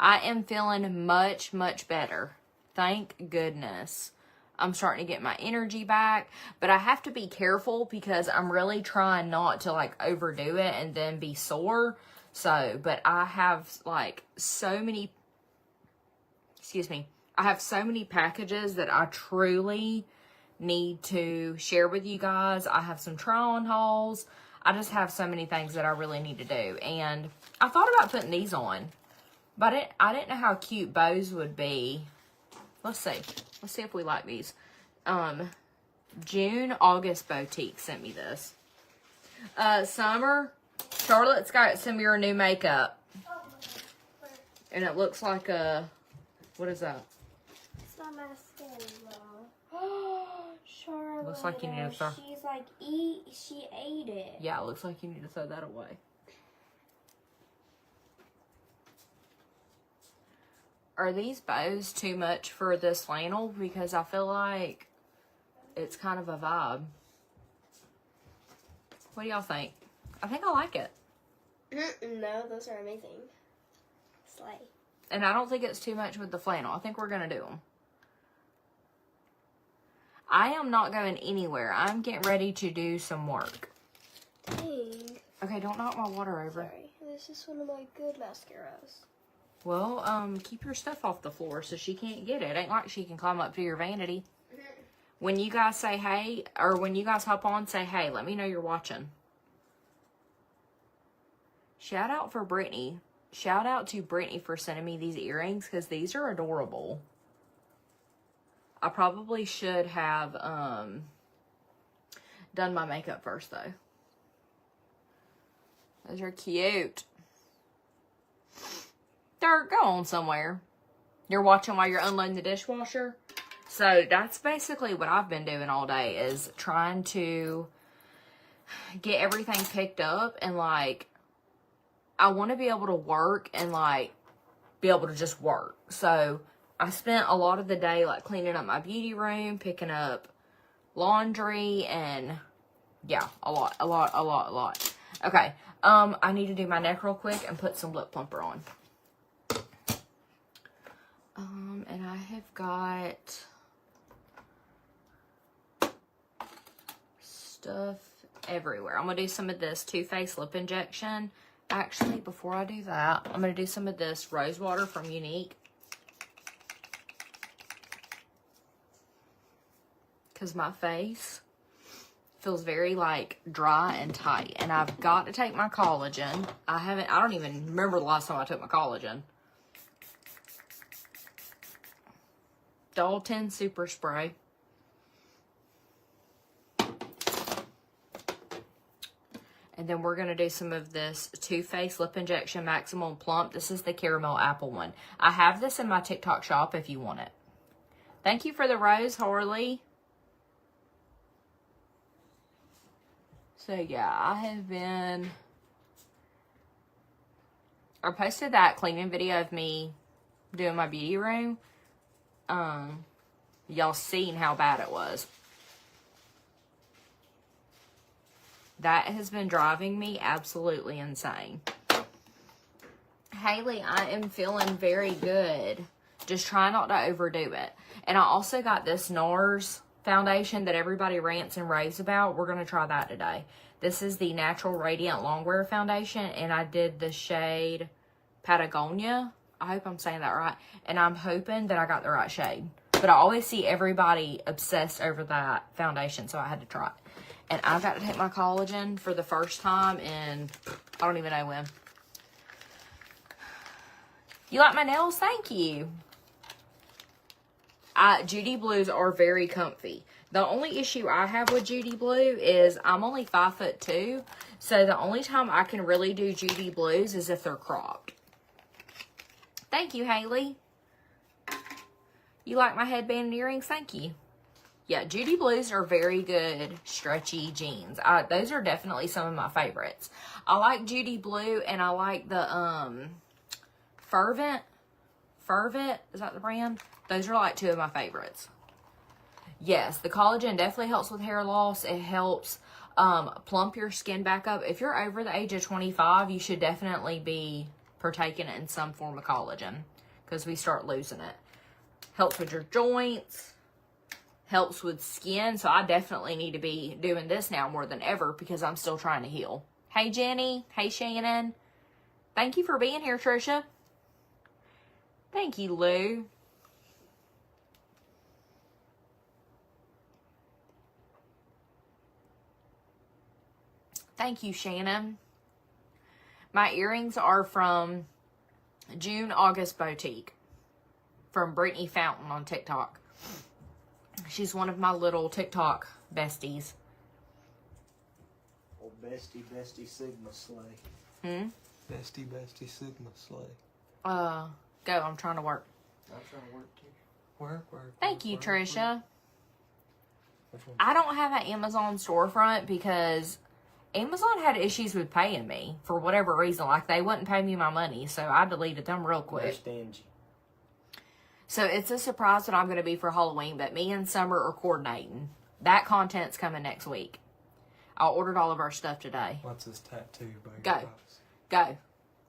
I am feeling much, much better. Thank goodness. I'm starting to get my energy back, but I have to be careful because I'm really trying not to like overdo it and then be sore. So, but I have like so many, I have so many packages that I truly need to share with you guys. I have some try-on hauls. I just have so many things that I really need to do. And I thought about putting these on, but I didn't know how cute bows would be. Let's see. Let's see if we like these. June August Boutique sent me this. Summer, Charlotte's got some of your new makeup. And it looks like a, what is that? It's not mascara. Charlotte. Looks like you need to throw. She's like, she ate it. Yeah, it looks like you need to throw that away. Are these bows too much for this flannel? Because I feel like it's kind of a vibe. What do y'all think? I think I like it. No, those are amazing. Slay. And I don't think it's too much with the flannel. I think we're going to do them. I am not going anywhere. I'm getting ready to do some work. Dang. Okay, don't knock my water over. Sorry. This is one of my good mascaras. Well, keep your stuff off the floor so she can't get it. Ain't like she can climb up to your vanity. When you guys say hey, or when you guys hop on, say hey. Let me know you're watching. Shout out for Brittany. Shout out to Brittany for sending me these earrings because these are adorable. I probably should have done my makeup first though. Those are cute. Dirt, go on somewhere. You're watching while you're unloading the dishwasher. So that's basically what I've been doing all day, is trying to get everything picked up, and like I want to be able to work and like be able to just work. So I spent a lot of the day like cleaning up my beauty room, picking up laundry, and yeah, a lot. Okay, I need to do my neck real quick and put some lip plumper on. And I have got stuff everywhere. I'm going to do some of this Too Faced lip injection. Actually, before I do that, I'm going to do some of this rose water from Unique. Because my face feels very like dry and tight. And I've got to take my collagen. I don't even remember the last time I took my collagen. Dalton Super Spray. And then we're going to do some of this Too Faced Lip Injection Maximum Plump. This is the caramel apple one. I have this in my TikTok shop if you want it. Thank you for the rose, Harley. So yeah, I posted that cleaning video of me doing my beauty room. Y'all seen how bad it was. That has been driving me absolutely insane. Haley, I am feeling very good. Just try not to overdo it. And I also got this NARS foundation that everybody rants and raves about. We're going to try that today. This is the Natural Radiant Longwear Foundation, and I did the shade Patagonia. I hope I'm saying that right. And I'm hoping that I got the right shade. But I always see everybody obsessed over that foundation, so I had to try it. And I've got to take my collagen for the first time in, I don't even know when. You like my nails? Thank you. Judy Blues are very comfy. The only issue I have with Judy Blue is I'm only 5'2", so the only time I can really do Judy Blues is if they're cropped. Thank you, Haley. You like my headband and earrings? Thank you. Yeah, Judy Blues are very good stretchy jeans. Those are definitely some of my favorites. I like Judy Blue, and I like the Fervent. Is that the brand? Those are like two of my favorites. Yes, the collagen definitely helps with hair loss. It helps plump your skin back up. If you're over the age of 25, you should definitely be partaking in some form of collagen because we start losing it. Helps with your joints, helps with skin. So I definitely need to be doing this now more than ever because I'm still trying to heal. Hey, Jenny. Hey, Shannon. Thank you for being here, Trisha. Thank you, Lou. Thank you, Shannon. My earrings are from June August Boutique from Brittany Fountain on TikTok. She's one of my little TikTok besties. Oh, bestie, Sigma Slay. Bestie, Sigma Slay. Go. I'm trying to work. I'm trying to work too. Work. Thank you, Trisha. I don't have an Amazon storefront because Amazon had issues with paying me for whatever reason. Like, they wouldn't pay me my money, so I deleted them real quick. They're stingy. So it's a surprise what I'm going to be for Halloween, but me and Summer are coordinating. That content's coming next week. I ordered all of our stuff today. What's this tattoo? Go.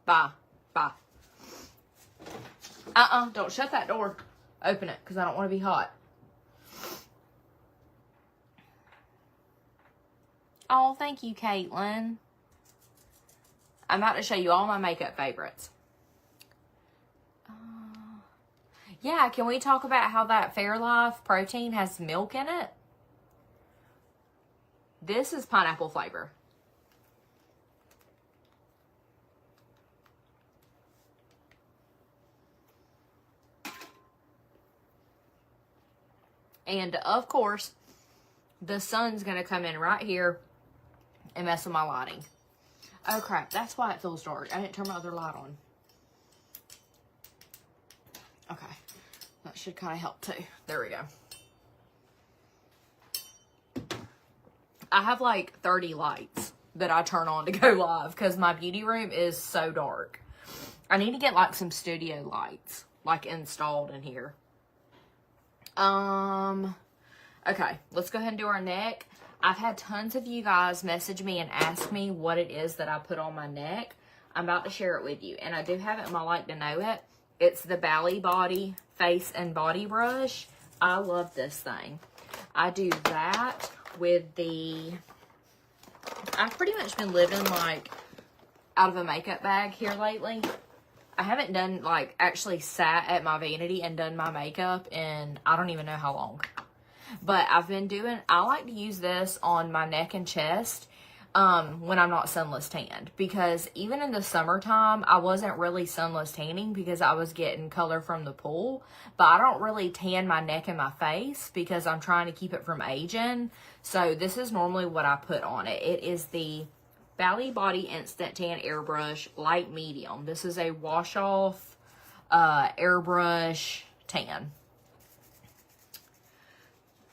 Bye. Don't shut that door. Open it, because I don't want to be hot. Oh, thank you, Caitlin. I'm about to show you all my makeup favorites. Yeah, can we talk about how that Fairlife protein has milk in it? This is pineapple flavor. And, of course, the sun's going to come in right here and mess with my lighting. Oh, crap. That's why it feels dark. I didn't turn my other light on. Okay. That should kind of help, too. There we go. I have, like, 30 lights that I turn on to go live because my beauty room is so dark. I need to get, like, some studio lights, like, installed in here. Okay, let's go ahead and do our neck. I've had tons of you guys message me and ask me what it is that I put on my neck. I'm about to share it with you, and I do have it in my like to know it. It's the Bally Body Face and Body Brush. I love this thing. I do that with the... I've pretty much been living, like, out of a makeup bag here lately. I haven't done, like, actually sat at my vanity and done my makeup in I don't even know how long. But I've been doing, I like to use this on my neck and chest when I'm not sunless tanned. Because even in the summertime, I wasn't really sunless tanning because I was getting color from the pool. But I don't really tan my neck and my face because I'm trying to keep it from aging. So this is normally what I put on it. It is the Bally Body Instant Tan Airbrush Light Medium. This is a wash off airbrush tan.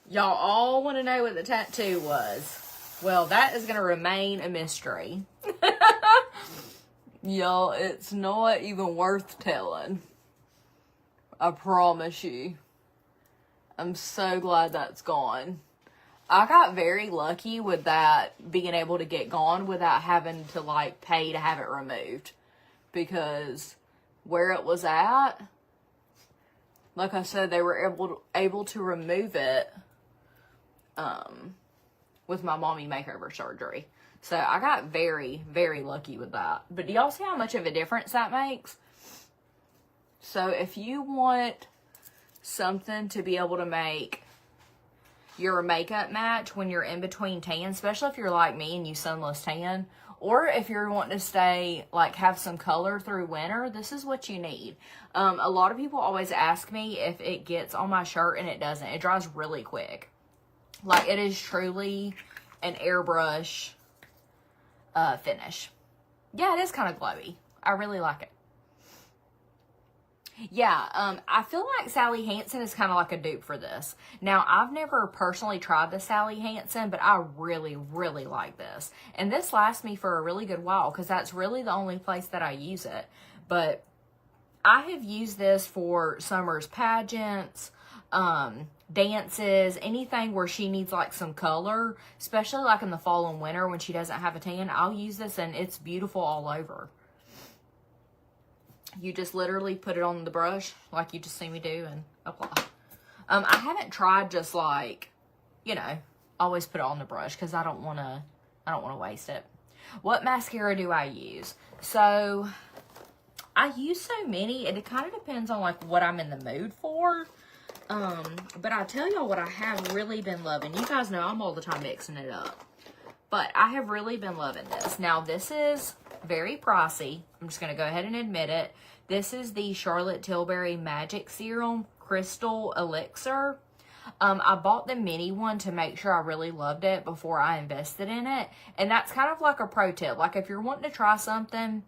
Y'all all want to know what the tattoo was. Well, that is going to remain a mystery. Y'all, it's not even worth telling. I promise you. I'm so glad that's gone. I got very lucky with that being able to get gone without having to, like, pay to have it removed. Because where it was at, like I said, they were able to remove it with my mommy makeover surgery. So I got very, very lucky with that. But do y'all see how much of a difference that makes? So if you want something to be able to make your makeup match when you're in between tan, especially if you're like me and you sunless tan, or if you're wanting to stay, like, have some color through winter, this is what you need. A lot of people always ask me if it gets on my shirt, and it doesn't. It dries really quick. Like, it is truly an airbrush finish. Yeah, it is kind of glowy. I really like it. Yeah, I feel like Sally Hansen is kind of like a dupe for this. Now, I've never personally tried the Sally Hansen, but I really, really like this. And this lasts me for a really good while because that's really the only place that I use it. But I have used this for Summer's pageants, dances, anything where she needs like some color, especially like in the fall and winter when she doesn't have a tan. I'll use this and it's beautiful all over. You just literally put it on the brush like you just see me do and apply. I haven't tried just like, you know, always put it on the brush because I don't want to waste it. What mascara do I use? So I use so many, and it kind of depends on like what I'm in the mood for. But I tell y'all what I have really been loving. You guys know I'm all the time mixing it up. But I have really been loving this. Now, this is very pricey. I'm just going to go ahead and admit it. This is the Charlotte Tilbury Magic Serum Crystal Elixir. I bought the mini one to make sure I really loved it before I invested in it. And that's kind of like a pro tip. Like if you're wanting to try something,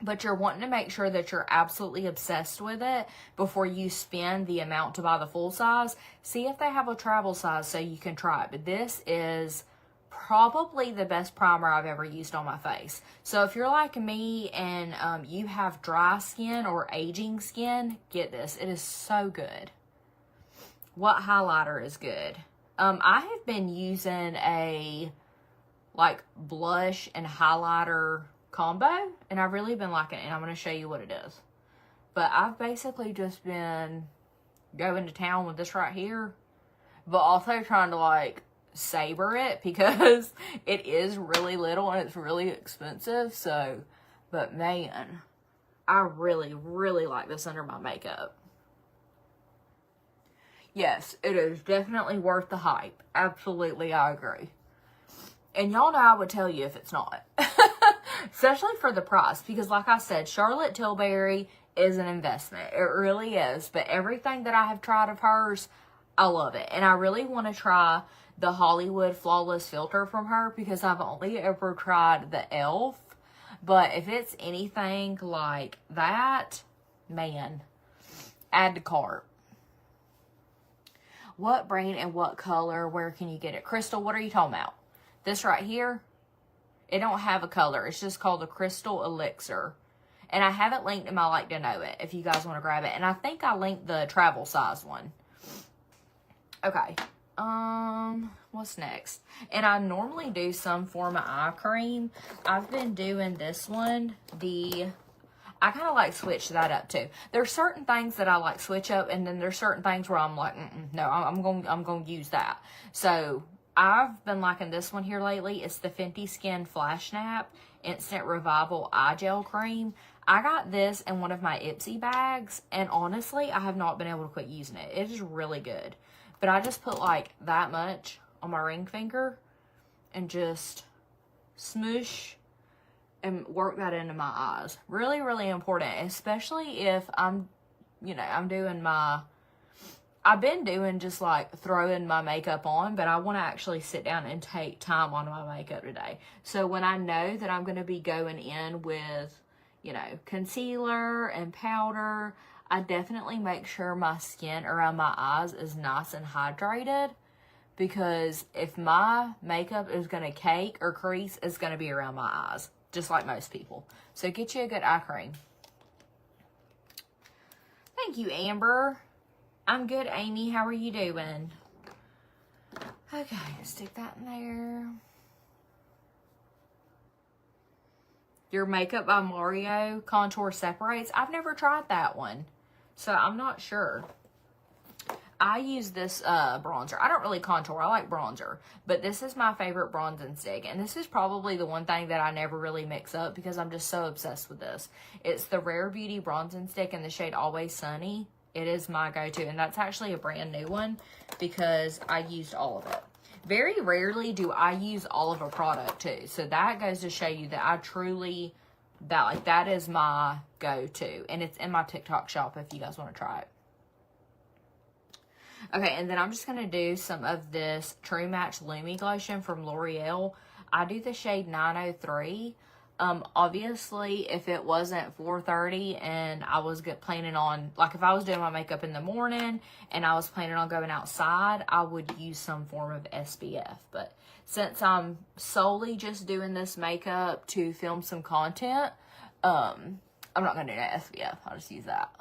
but you're wanting to make sure that you're absolutely obsessed with it before you spend the amount to buy the full size, see if they have a travel size so you can try it. But this is probably the best primer I've ever used on my face. So if you're like me and you have dry skin or aging skin, get this. It is so good. What highlighter is good? I have been using a like blush and highlighter combo, and I've really been liking it, and I'm going to show you what it is. But I've basically just been going to town with this right here, but also trying to like savor it because it is really little and it's really expensive. So, but man, I really, really like this under my makeup. Yes, it is definitely worth the hype. Absolutely, I agree. And y'all know I would tell you if it's not. Especially for the price. Because like I said, Charlotte Tilbury is an investment. It really is. But everything that I have tried of hers, I love it. And I really want to try the Hollywood Flawless Filter from her. Because I've only ever tried the e.l.f. But if it's anything like that, man, add to cart. What brand and what color? Where can you get it? Crystal, what are you talking about? This right here, it don't have a color. It's just called the Crystal Elixir. And I have it linked in my like to know it if you guys want to grab it. And I think I linked the travel size one. Okay. What's next? And I normally do some form of eye cream. I've been doing this one, I kind of like switch that up too. There's certain things that I like switch up, and then there's certain things where I'm like, no, I'm going to use that. So I've been liking this one here lately. It's the Fenty Skin Flash Snap Instant Revival Eye Gel Cream. I got this in one of my Ipsy bags, and honestly, I have not been able to quit using it. It is really good. But I just put like that much on my ring finger and just smoosh and work that into my eyes. Really, really important, especially if I'm doing I've been doing just like throwing my makeup on, but I want to actually sit down and take time on my makeup today. So when I know that I'm going to be going in with, concealer and powder, I definitely make sure my skin around my eyes is nice and hydrated, because if my makeup is going to cake or crease, it's going to be around my eyes. Just like most people. So get you a good eye cream. Thank you, Amber. I'm good, Amy. How are you doing? Okay, stick that in there. Your Makeup by Mario Contour Separates. I've never tried that one, so I'm not sure. I use this bronzer. I don't really contour. I like bronzer. But this is my favorite bronzing stick. And this is probably the one thing that I never really mix up because I'm just so obsessed with this. It's the Rare Beauty bronzing stick in the shade Always Sunny. It is my go-to. And that's actually a brand new one because I used all of it. Very rarely do I use all of a product too. So that goes to show you that I truly, that is my go-to. And it's in my TikTok shop if you guys want to try it. Okay, and then I'm just going to do some of this True Match Lumi Glotion from L'Oreal. I do the shade 903. Obviously, if it wasn't 4:30 and I was planning on, like if I was doing my makeup in the morning and I was planning on going outside, I would use some form of SPF. But since I'm solely just doing this makeup to film some content, I'm not going to do that SPF. I'll just use that.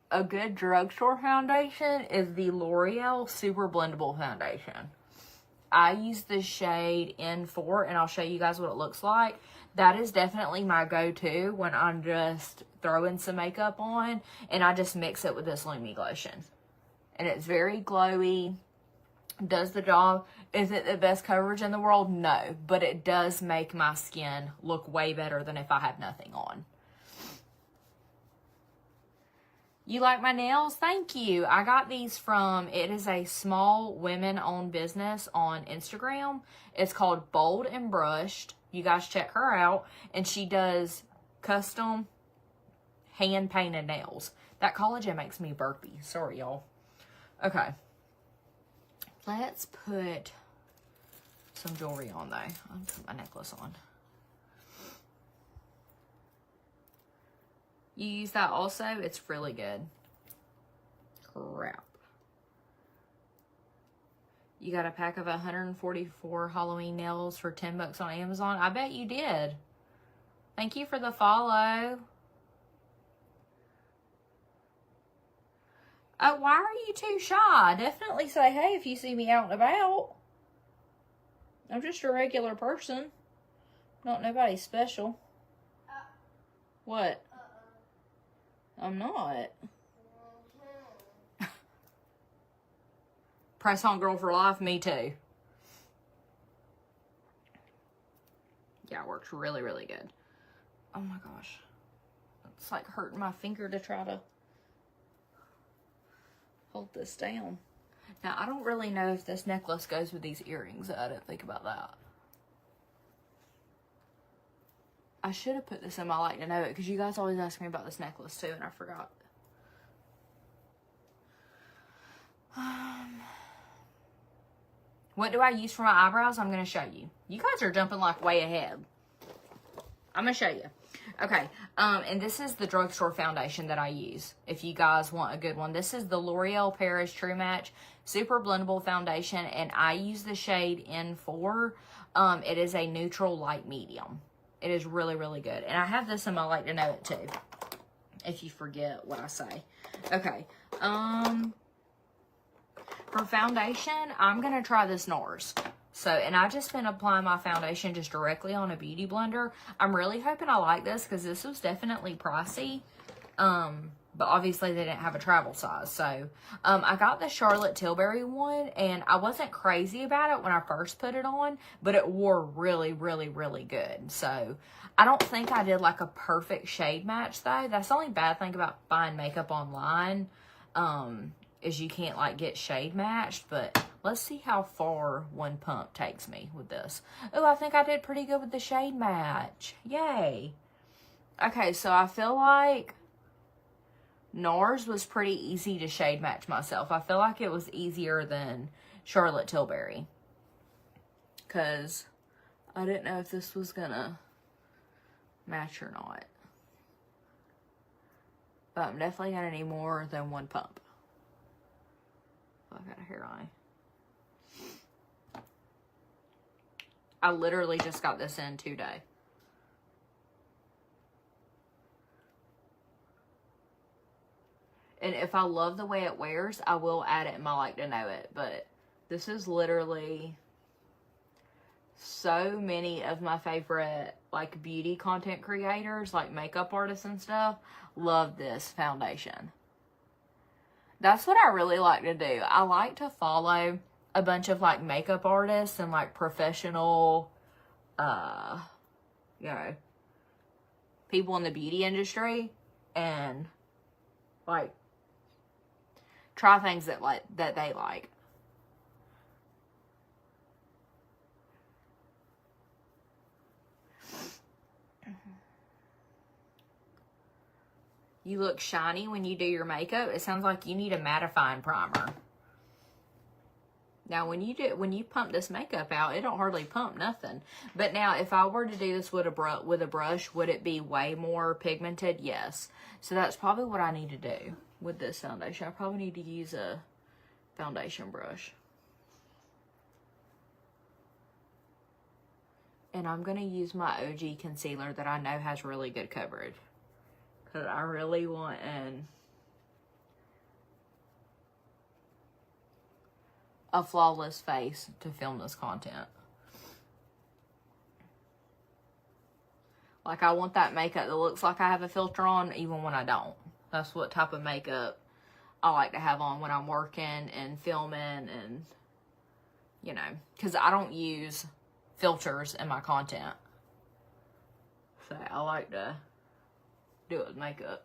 A good drugstore foundation is the L'Oreal Super Blendable Foundation. I use the shade N4, and I'll show you guys what it looks like. That is definitely my go-to when I'm just throwing some makeup on, and I just mix it with this Lumi Glotion. And it's very glowy, does the job. Is it the best coverage in the world? No, but it does make my skin look way better than if I had nothing on. You like my nails? Thank you. I got these from, it is a small women-owned business on Instagram. It's called Bold and Brushed. You guys check her out. And she does custom hand-painted nails. That collagen makes me burpy. Sorry, y'all. Okay. Let's put some jewelry on, though. I'll put my necklace on. You use that also? It's really good. Crap. You got a pack of 144 Halloween nails for 10 bucks on Amazon? I bet you did. Thank you for the follow. Oh, why are you too shy? Definitely say hey if you see me out and about. I'm just a regular person. Not nobody special. What? I'm not. Press on girl for life, me too. Yeah, it works really, really good. Oh my gosh. It's like hurting my finger to try to hold this down. Now, I don't really know if this necklace goes with these earrings. I didn't think about that. I should have put this in my like to know it because you guys always ask me about this necklace too, and I forgot. What do I use for my eyebrows? I'm going to show you. You guys are jumping like way ahead. I'm going to show you. Okay, and this is the drugstore foundation that I use. If you guys want a good one. This is the L'Oreal Paris True Match Super Blendable Foundation, and I use the shade N4. It is a neutral light medium. It is really, really good. And I have this in my like to know it too, if you forget what I say. Okay. For foundation, I'm going to try this NARS. So, and I just been applying my foundation just directly on a beauty blender. I'm really hoping I like this because this was definitely pricey. But obviously they didn't have a travel size. So, I got the Charlotte Tilbury one, and I wasn't crazy about it when I first put it on, but it wore really, really, really good. So, I don't think I did like a perfect shade match though. That's the only bad thing about buying makeup online, is you can't like get shade matched. But let's see how far one pump takes me with this. Oh, I think I did pretty good with the shade match. Yay. Okay, so I feel like NARS was pretty easy to shade match myself. I feel like it was easier than Charlotte Tilbury, because I didn't know if this was gonna match or not. But I'm definitely gonna need more than one pump. I got a hair eye. I literally just got this in today. And if I love the way it wears, I will add it in my like to know it. But this is literally so many of my favorite like beauty content creators, like makeup artists and stuff, love this foundation. That's what I really like to do. I like to follow a bunch of like makeup artists and like professional, you know, people in the beauty industry, and like try things that they like. You look shiny when you do your makeup. It sounds like you need a mattifying primer. Now, when you pump this makeup out, it don't hardly pump nothing. But now, if I were to do this with a brush, would it be way more pigmented? Yes. So that's probably what I need to do with this foundation. I probably need to use a foundation brush. And I'm going to use my OG concealer that I know has really good coverage, because I really want an a flawless face to film this content. Like, I want that makeup that looks like I have a filter on even when I don't. That's what type of makeup I like to have on when I'm working and filming and, you know, because I don't use filters in my content. So I like to do it with makeup.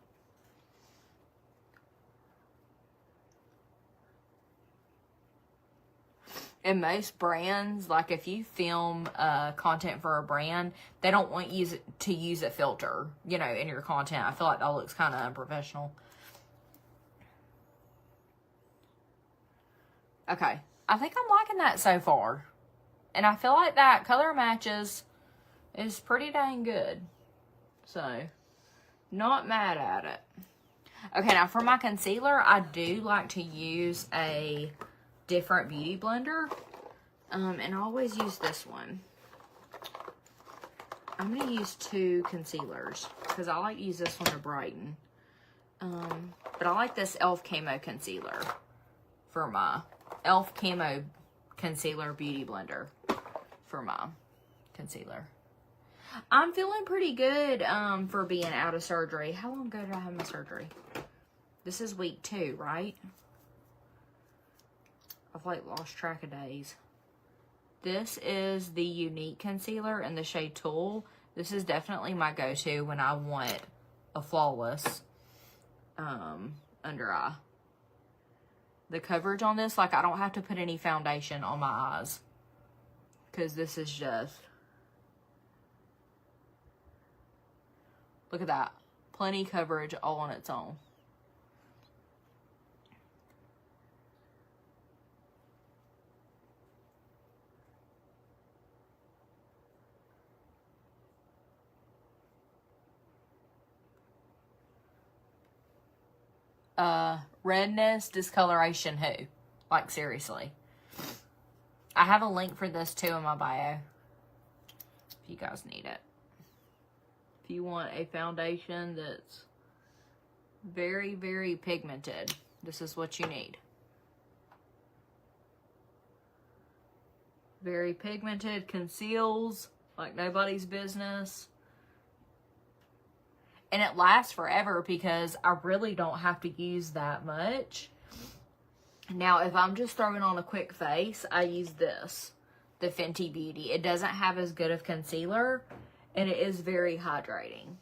And most brands, like if you film content for a brand, they don't want you to use a filter, you know, in your content. I feel like that looks kind of unprofessional. Okay, I think I'm liking that so far. And I feel like that color matches is pretty dang good. So, not mad at it. Okay, now for my concealer, I do like to use a different beauty blender. And I always use this one. I'm going to use 2 concealers because I like to use this one to brighten. But I like this e.l.f. Camo Concealer for my e.l.f. Camo Concealer Beauty Blender for my concealer. I'm feeling pretty good for being out of surgery. How long ago did I have my surgery? This is week 2, right? I've like lost track of days. This is the Unique Concealer in the shade Tulle. This is definitely my go-to when I want a flawless under eye. The coverage on this, like I don't have to put any foundation on my eyes. Because this is just... Look at that. Plenty coverage all on its own. Redness, discoloration, who? Like, seriously. I have a link for this too in my bio. If you guys need it. If you want a foundation that's very, very pigmented, this is what you need. Very pigmented, conceals like nobody's business. And it lasts forever because I really don't have to use that much. Now, if I'm just throwing on a quick face, I use this, the Fenty Beauty. It doesn't have as good of concealer, and it is very hydrating.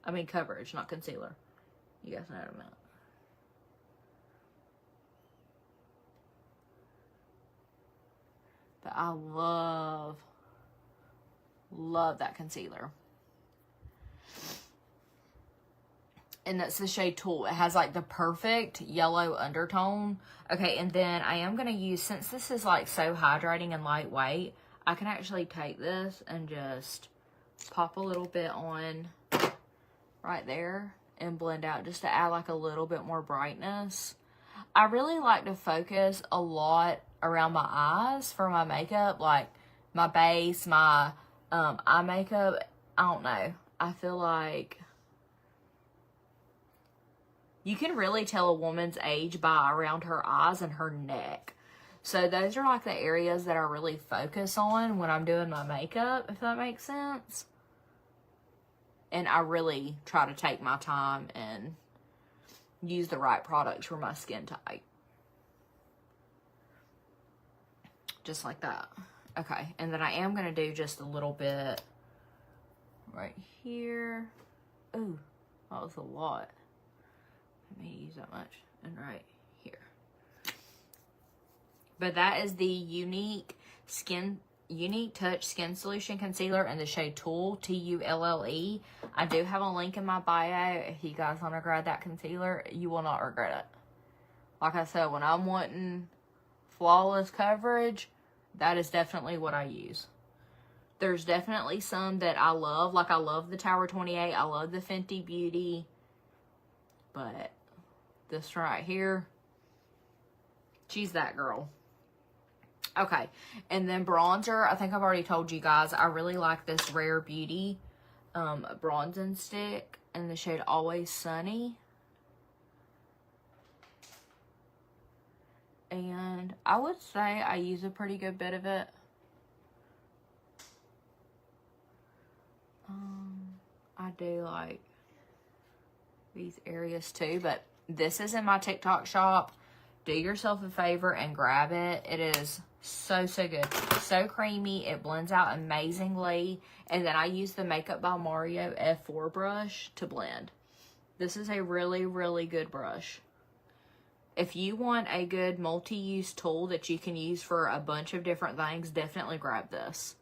I mean coverage, not concealer. You guys know what I meant. But I love that concealer. And that's the shade Tulle. It has like the perfect yellow undertone. Okay, and then I am going to use, since this is like so hydrating and lightweight, I can actually take this and just pop a little bit on right there and blend out just to add like a little bit more brightness. I really like to focus a lot around my eyes for my makeup, like my base, my eye makeup. I don't know. I feel like you can really tell a woman's age by around her eyes and her neck. So those are like the areas that I really focus on when I'm doing my makeup, if that makes sense. And I really try to take my time and use the right products for my skin type. Just like that. Okay, and then I am going to do just a little bit right here. Ooh, that was a lot. I may use that much. And right here. But that is the Unique Touch Skin Solution Concealer in the shade Tulle, Tulle. I do have a link in my bio. If you guys want to grab that concealer, you will not regret it. Like I said, when I'm wanting flawless coverage, that is definitely what I use. There's definitely some that I love. Like I love the Tower 28. I love the Fenty Beauty. But this right here, she's that girl. Okay, and then bronzer. I think I've already told you guys, I really like this Rare Beauty bronzing stick in the shade Always Sunny. And I would say I use a pretty good bit of it. I do like these areas too, but this is in my TikTok shop. Do yourself a favor and grab it. It is so, so good. So creamy. It blends out amazingly. And then I use the Makeup by Mario F4 brush to blend. This is a really, really good brush. If you want a good multi-use tool that you can use for a bunch of different things, definitely grab this.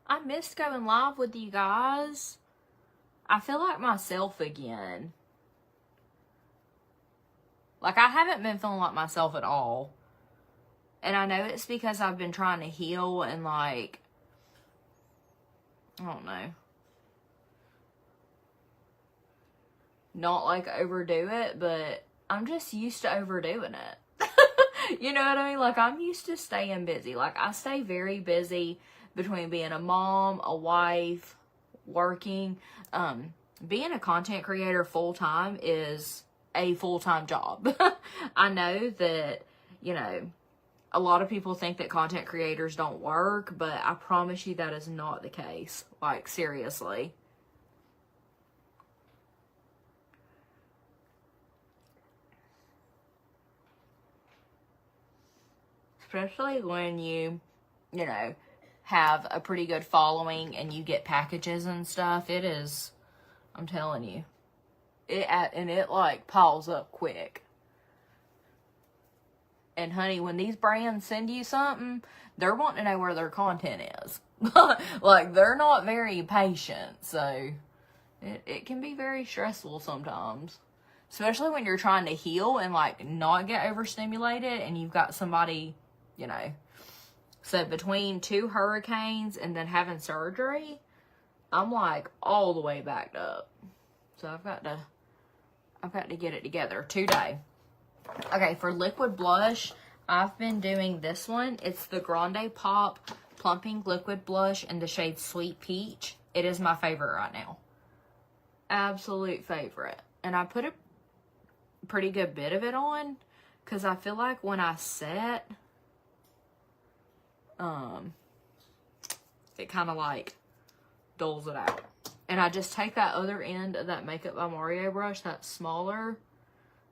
I missed going live with you guys. I feel like myself again. Like, I haven't been feeling like myself at all. And I know it's because I've been trying to heal and, like, I don't know. Not, like, overdo it, but I'm just used to overdoing it. You know what I mean? Like, I'm used to staying busy. Like, I stay very busy between being a mom, a wife, working. Being a content creator full-time is a full-time job. I know that, you know, a lot of people think that content creators don't work, but I promise you that is not the case. Like, seriously. Especially when you know, have a pretty good following and you get packages and stuff. It is, I'm telling you, it like piles up quick. And honey, when these brands send you something, they're wanting to know where their content is. Like, they're not very patient, so it can be very stressful sometimes. Especially when you're trying to heal and, like, not get overstimulated and you've got somebody, you know. So between 2 hurricanes and then having surgery, I'm, like, all the way backed up. So I've got to get it together today. Okay, for liquid blush, I've been doing this one. It's the Grande Pop Plumping Liquid Blush in the shade Sweet Peach. It is my favorite right now. Absolute favorite. And I put a pretty good bit of it on because I feel like when I set, it kind of like doles it out. And I just take that other end of that Makeup by Mario brush, that smaller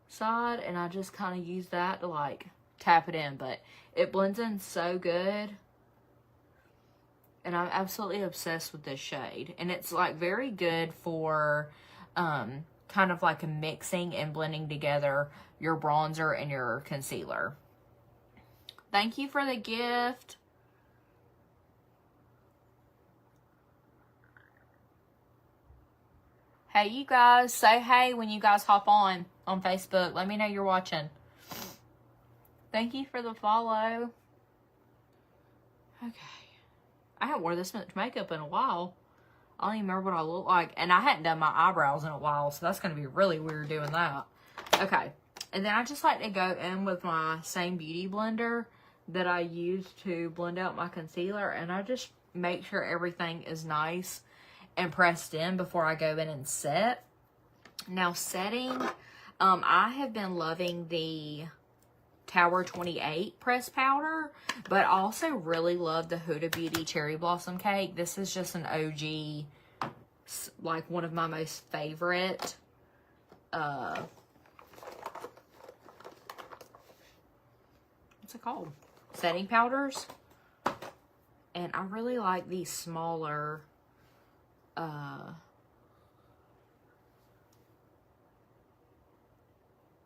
side, and I just kind of use that to like tap it in. But it blends in so good. And I'm absolutely obsessed with this shade. And it's like very good for kind of like mixing and blending together your bronzer and your concealer. Thank you for the gift. Hey, you guys, say hey when you guys hop on Facebook. Let me know you're watching. Thank you for the follow. Okay. I haven't worn this much makeup in a while. I don't even remember what I look like. And I hadn't done my eyebrows in a while, so that's going to be really weird doing that. Okay. And then I just like to go in with my same beauty blender that I use to blend out my concealer. And I just make sure everything is nice and pressed in before I go in and set. Now setting, I have been loving the Tower 28 press powder, but I also really love the Huda Beauty Cherry Blossom Cake. This is just an OG, like one of my most favorite what's it called? Setting powders. And I really like these smaller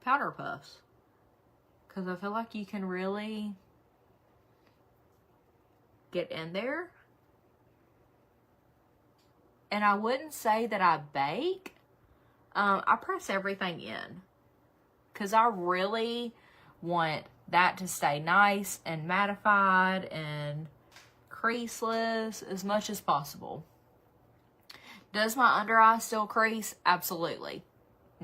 powder puffs. Because I feel like you can really get in there. And I wouldn't say that I bake. I press everything in. Because I really want that to stay nice and mattified and creaseless as much as possible. Does my under eye still crease? Absolutely.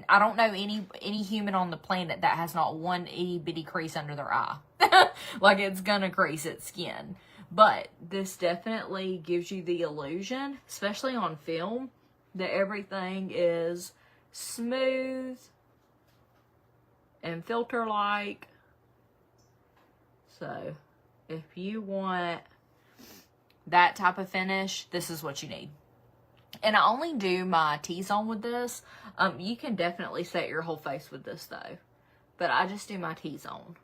I don't know any human on the planet that has not one itty bitty crease under their eye. Like, it's gonna crease its skin. But this definitely gives you the illusion, especially on film, that everything is smooth and filter-like. So, if you want that type of finish, this is what you need. And I only do my T-zone with this. You can definitely set your whole face with this though. But I just do my T-zone.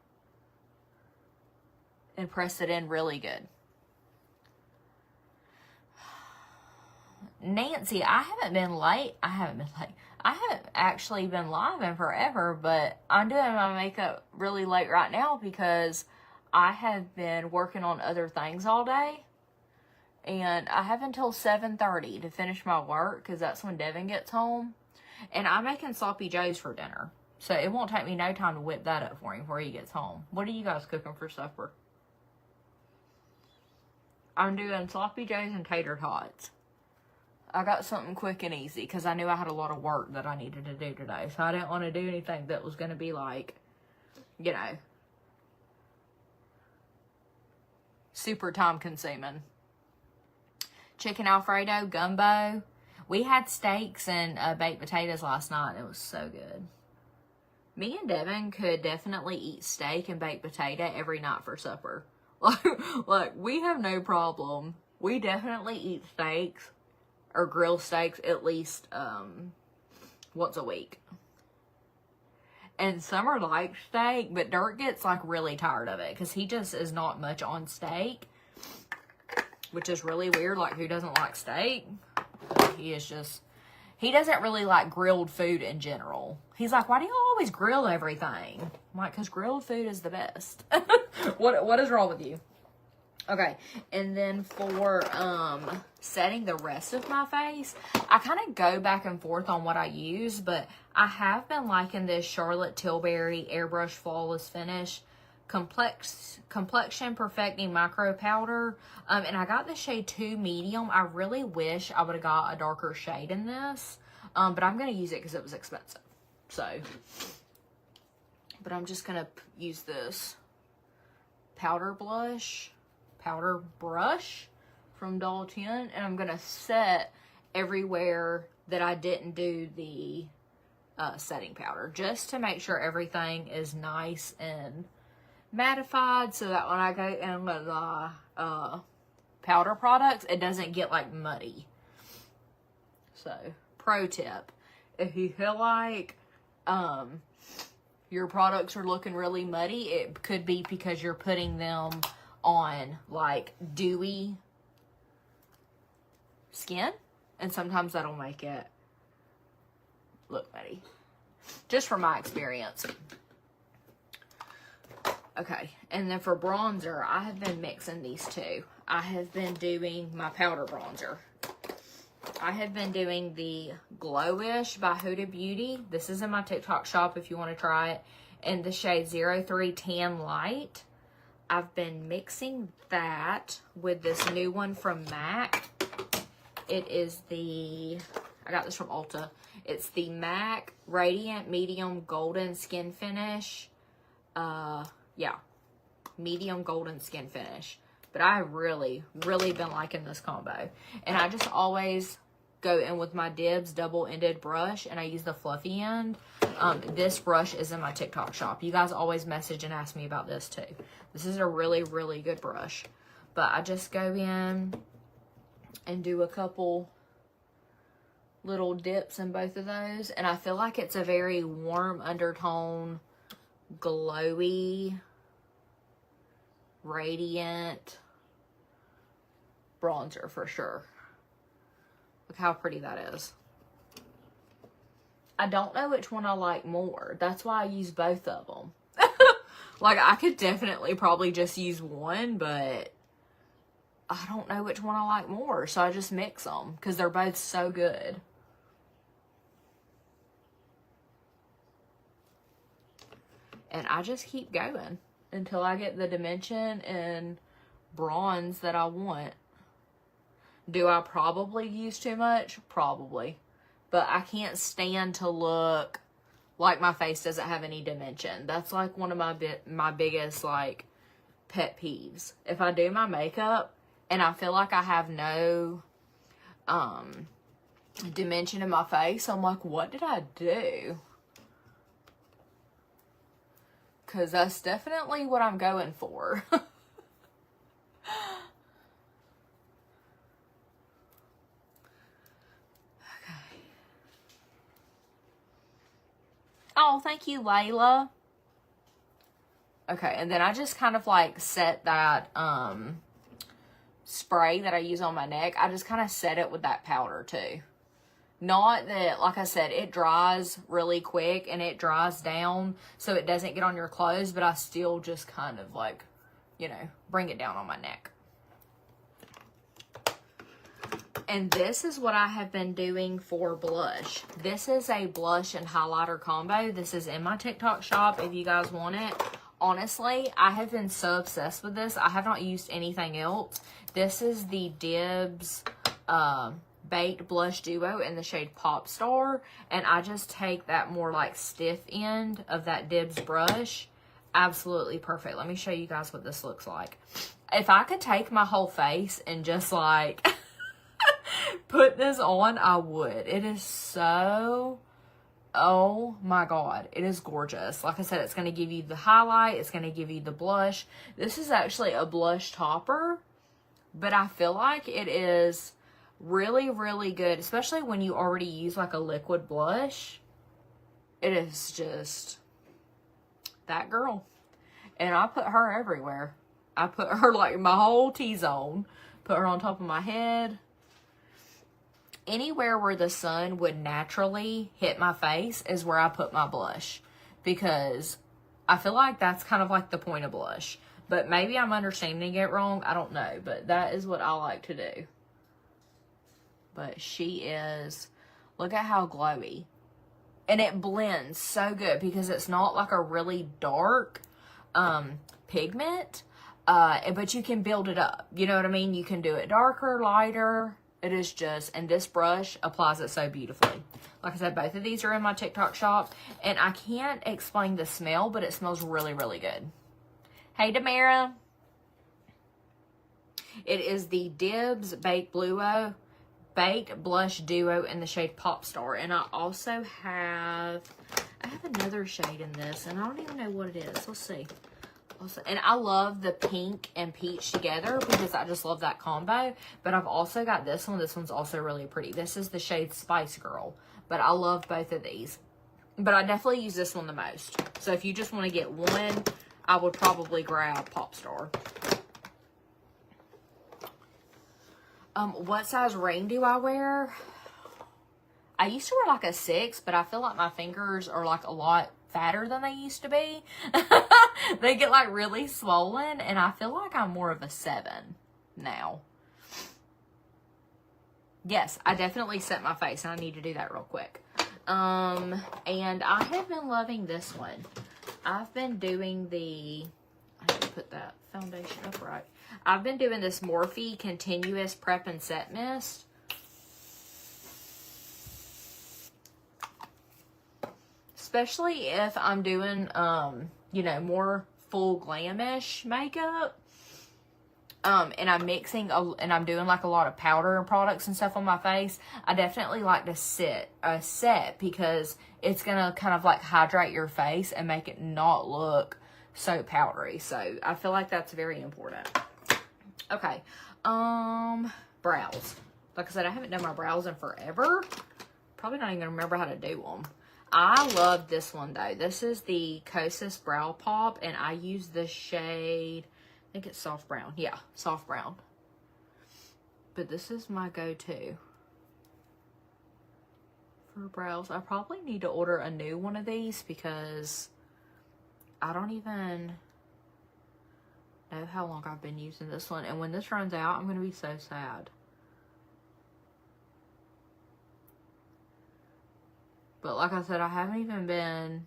And press it in really good. Nancy, I haven't actually been live in forever, but I'm doing my makeup really late right now because I have been working on other things all day. And I have until 7:30 to finish my work because that's when Devin gets home. And I'm making sloppy joes for dinner. So it won't take me no time to whip that up for him before he gets home. What are you guys cooking for supper? I'm doing sloppy joes and tater tots. I got something quick and easy because I knew I had a lot of work that I needed to do today. So I didn't want to do anything that was going to be like, you know, super time consuming. Chicken Alfredo, gumbo. We had steaks and baked potatoes last night. It was so good. Me and Devin could definitely eat steak and baked potato every night for supper. Like we have no problem. We definitely eat steaks or grill steaks at least once a week. And Summer likes steak, but Dirk gets like really tired of it because he just is not much on steak. Which is really weird, like who doesn't like steak? He doesn't really like grilled food in general. He's like, why do you always grill everything? I'm like, because grilled food is the best. What is wrong with you? Okay, and then for setting the rest of my face, I kind of go back and forth on what I use, but I have been liking this Charlotte Tilbury Airbrush Flawless Finish complexion perfecting micro powder, and I got the shade 2 medium. I really wish I would have got a darker shade in this, but I'm going to use it because it was expensive. So, but I'm just going to use this powder brush from Dollar 10, and I'm going to set everywhere that I didn't do the setting powder, just to make sure everything is nice and mattified, so that when I go in with the powder products, it doesn't get like muddy. So, pro tip, if you feel like your products are looking really muddy, it could be because you're putting them on like dewy skin, and sometimes that'll make it look muddy, just from my experience. Okay, and then for bronzer, I have been mixing these two. I have been doing my powder bronzer. I have been doing the Glowish by Huda Beauty. This is in my TikTok shop if you want to try it. In the shade 03 Tan Light. I've been mixing that with this new one from MAC. It is the, I got this from Ulta. It's the MAC Radiant Medium Golden Skin Finish. Yeah, medium golden skin finish. But I really been liking this combo. And I just always go in with my Dibs double-ended brush, and I use the fluffy end. This brush is in my TikTok shop. You guys always message and ask me about this too. This is a really good brush. But I just go in and do a couple little dips in both of those. And I feel like it's a very warm undertone, glowy, radiant bronzer for sure. Look how pretty that is. I don't know which one I like more. That's why I use both of them. Like, I could definitely probably just use one, but I don't know which one I like more. So I just mix them because they're both so good. And I just keep going until I get the dimension and bronze that I want. Do I probably use too much? Probably. But I can't stand to look like my face doesn't have any dimension. That's like one of my biggest like pet peeves. If I do my makeup and I feel like I have no dimension in my face, I'm like, what did I do? Because that's definitely what I'm going for. Oh, thank you, Layla. Okay, and then I just kind of like set that spray that I use on my neck. I just kind of set it with that powder too. Not that, like I said, it dries really quick and it dries down so it doesn't get on your clothes, but I still just kind of like, you know, bring it down on my neck. And this is what I have been doing for blush. This is a blush and highlighter combo. This is in my TikTok shop if you guys want it. Honestly, I have been so obsessed with this. I have not used anything else. This is the Dibs Baked Blush Duo in the shade Pop Star. And I just take that more like stiff end of that Dibs brush. Absolutely perfect. Let me show you guys what this looks like. If I could take my whole face and just like... put this on, I would. It is so, oh my god, it is gorgeous. Like I said, it's going to give you the highlight, it's going to give you the blush. This is actually a blush topper, but I feel like it is really, really good, especially when you already use like a liquid blush. It is just that girl. And I put her everywhere. I put her like my whole T-zone. Put her on top of my head. Anywhere where the sun would naturally hit my face is where I put my blush. Because I feel like that's kind of like the point of blush. But maybe I'm understanding it wrong. I don't know. But that is what I like to do. But she is... Look at how glowy. And it blends so good because it's not like a really dark pigment. But you can build it up. You know what I mean? You can do it darker, lighter... It is just, and this brush applies it so beautifully. Like I said, both of these are in my TikTok shop. And I can't explain the smell, but it smells really, really good. Hey, Damara. It is the Dibs Baked Blush Duo in the shade Pop Star. And I also have, another shade in this. And I don't even know what it is. Let's see. Also, and I love the pink and peach together because I just love that combo. But I've also got this one. This one's also really pretty. This is the shade Spice Girl. But I love both of these. But I definitely use this one the most. So if you just want to get one, I would probably grab Pop Star. What size ring do I wear? I used to wear like a 6, but I feel like my fingers are like a lot fatter than they used to be. They get like really swollen, and I feel like I'm more of a 7 now. Yes, I definitely set my face, and I need to do that real quick. And I have been loving this one. I've been doing the, I need to put that foundation up right. I've been doing this Morphe Continuous Prep and Set Mist. Especially if I'm doing, you know, more full glamish makeup. And I'm mixing, and I'm doing like a lot of powder and products and stuff on my face. I definitely like to set because it's going to kind of like hydrate your face and make it not look so powdery. So I feel like that's very important. Okay. Brows. Like I said, I haven't done my brows in forever. Probably not even going to remember how to do them. I love this one though. This is the Kosas Brow Pop, and I use the shade, I think it's soft brown. Yeah, soft brown. But this is my go-to for brows. I probably need to order a new one of these because I don't even know how long I've been using this one. And when this runs out, I'm going to be so sad. But like I said, I haven't even been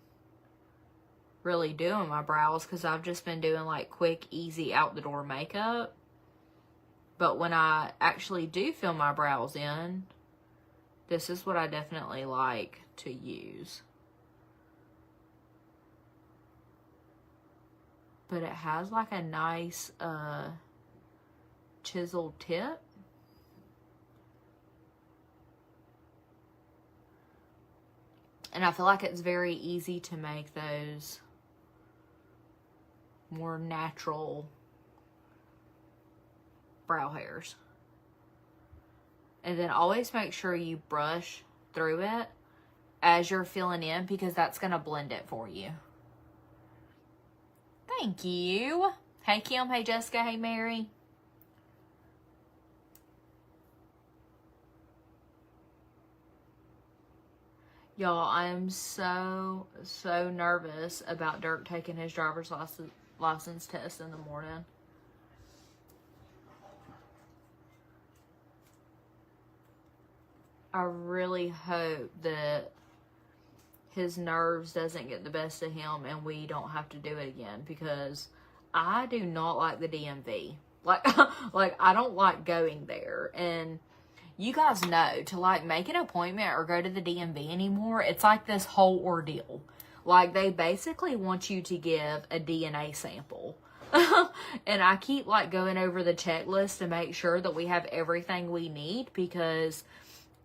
really doing my brows because I've just been doing like quick, easy, out the door makeup. But when I actually do fill my brows in, this is what I definitely like to use. but it has like a nice chiseled tip. And I feel like it's very easy to make those more natural brow hairs. And then always make sure you brush through it as you're filling in, because that's going to blend it for you. Thank you. Hey Kim, hey Jessica, hey Mary. Y'all, I am so nervous about Dirk taking his driver's license test in the morning. I really hope that his nerves doesn't get the best of him and we don't have to do it again, because I do not like the DMV. Like, I don't like going there. And you guys know, to like make an appointment or go to the DMV anymore, it's like this whole ordeal. Like, they basically want you to give a DNA sample. And I keep like going over the checklist to make sure that we have everything we need, because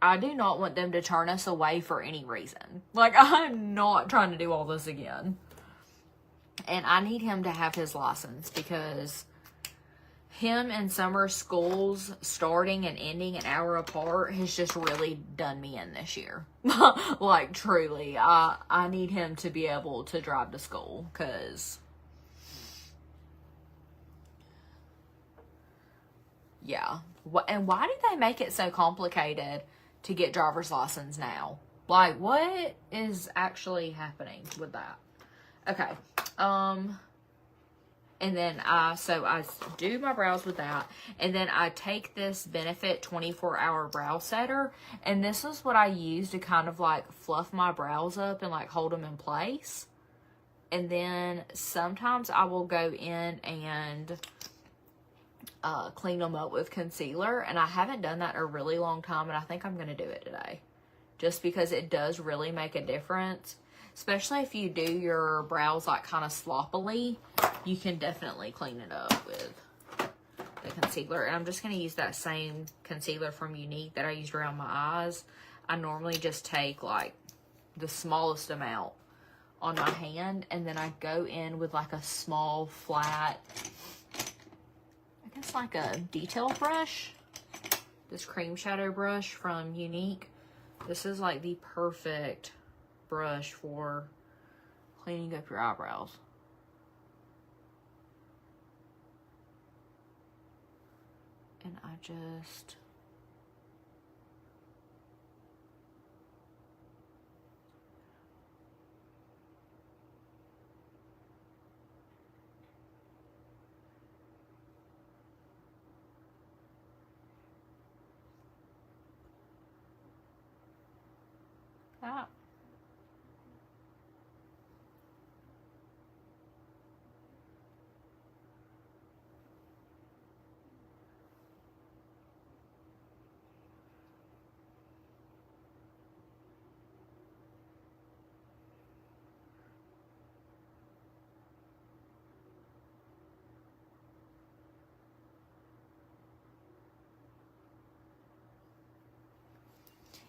I do not want them to turn us away for any reason. Like, I'm not trying to do all this again. And I need him to have his license, because him and summer schools starting and ending an hour apart has just really done me in this year. Like, truly, I need him to be able to drive to school, because yeah. And why do they make it so complicated to get driver's license now? Like, what is actually happening with that? Okay. And then I do my brows with that. And then I take this Benefit 24-hour brow setter. And this is what I use to kind of like fluff my brows up and like hold them in place. And then sometimes I will go in and clean them up with concealer. And I haven't done that in a really long time. And I think I'm going to do it today. Just because it does really make a difference. Especially if you do your brows like kind of sloppily, you can definitely clean it up with the concealer. And I'm just going to use that same concealer from Unique that I used around my eyes. I normally just take like the smallest amount on my hand, and then I go in with like a small flat, I guess like a detail brush. This cream shadow brush from Unique. This is like the perfect brush for cleaning up your eyebrows. And I just that.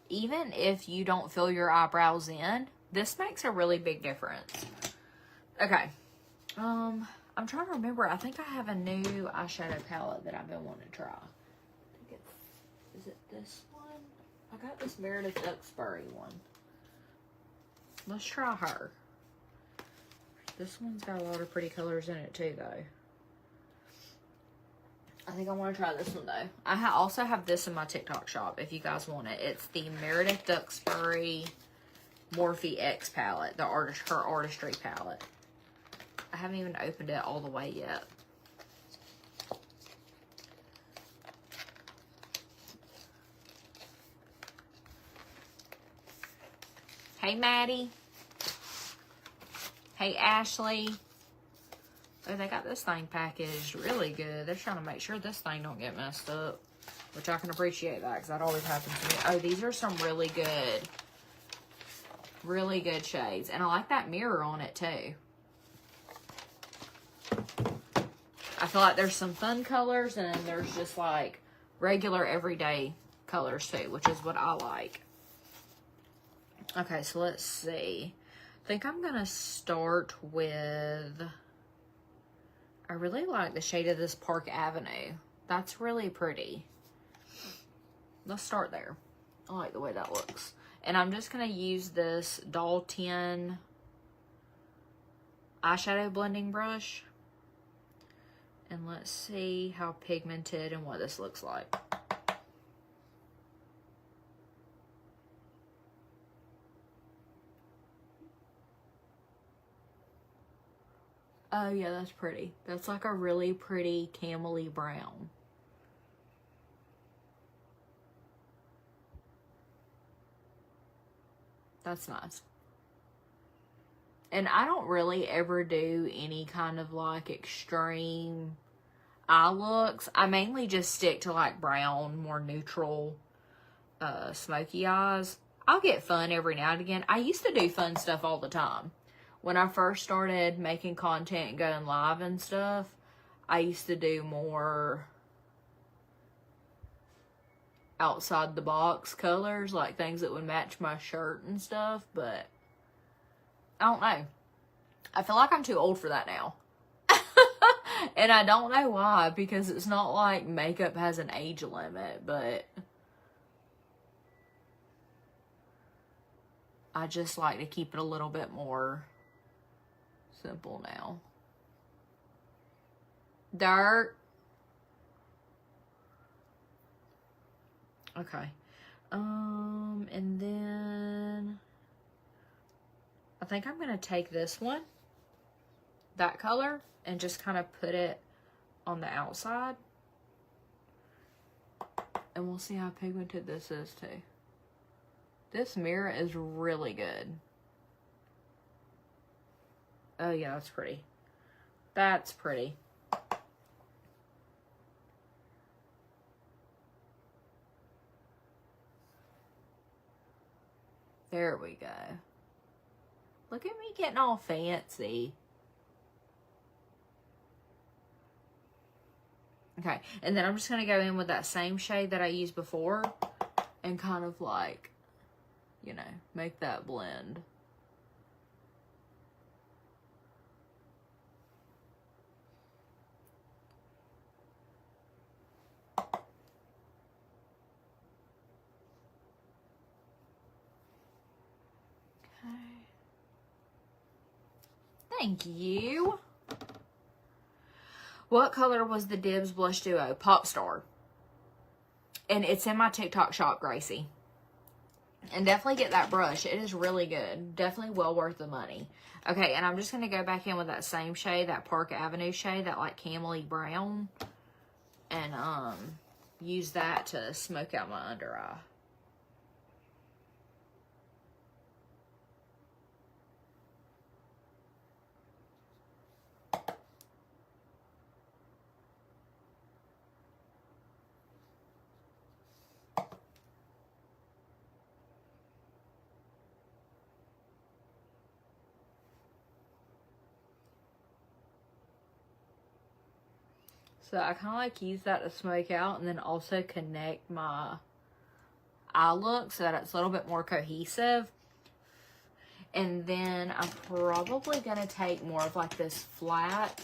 Even if you don't fill your eyebrows in, this makes a really big difference. Okay. I'm trying to remember. I think I have a new eyeshadow palette that I've been wanting to try. I think is it this one? I got this Meredith Duxbury one. Let's try her. This one's got a lot of pretty colors in it too, though. I think I want to try this one, though. I also have this in my TikTok shop, if you guys want it. It's the Meredith Duxbury Morphe X palette, her Artistry palette. I haven't even opened it all the way yet. Hey, Maddie. Hey, Ashley. Oh, they got this thing packaged really good. They're trying to make sure this thing don't get messed up. Which I can appreciate that, because that always happens to me. Oh, these are some really good shades. And I like that mirror on it, too. feel like there's some fun colors, and then there's just like regular everyday colors too, which is what I like. Okay, so let's see. I think I'm gonna start with, I really like the shade of this Park Avenue. That's really pretty. Let's start there. I like the way that looks. And I'm just gonna use this Doll 10 eyeshadow blending brush. And let's see how pigmented and what this looks like. Oh yeah, that's pretty. That's like a really pretty camely brown. That's nice. And I don't really ever do any kind of like extreme eye looks. I mainly just stick to like brown, more neutral, smoky eyes. I'll get fun every now and again. I used to do fun stuff all the time. When I first started making content and going live and stuff, I used to do more outside the box colors, like things that would match my shirt and stuff, but I don't know. I feel like I'm too old for that now. And I don't know why, because it's not like makeup has an age limit, but I just like to keep it a little bit more simple now. Dark. Okay. And then I think I'm going to take this one, that color, and just kind of put it on the outside. And we'll see how pigmented this is too. This mirror is really good. Oh yeah, that's pretty. That's pretty. There we go. Look at me getting all fancy. Okay, and then I'm just going to go in with that same shade that I used before and kind of like, you know, make that blend. Thank you. What color was the Dibs Blush Duo? Pop Star. And it's in my TikTok shop, Gracie. And definitely get that brush. It is really good. Definitely well worth the money. Okay, and I'm just going to go back in with that same shade, that Park Avenue shade, that like camely brown. And use that to smoke out my under eye. So I kind of like use that to smoke out and then also connect my eye look so that it's a little bit more cohesive. And then I'm probably going to take more of like this flat,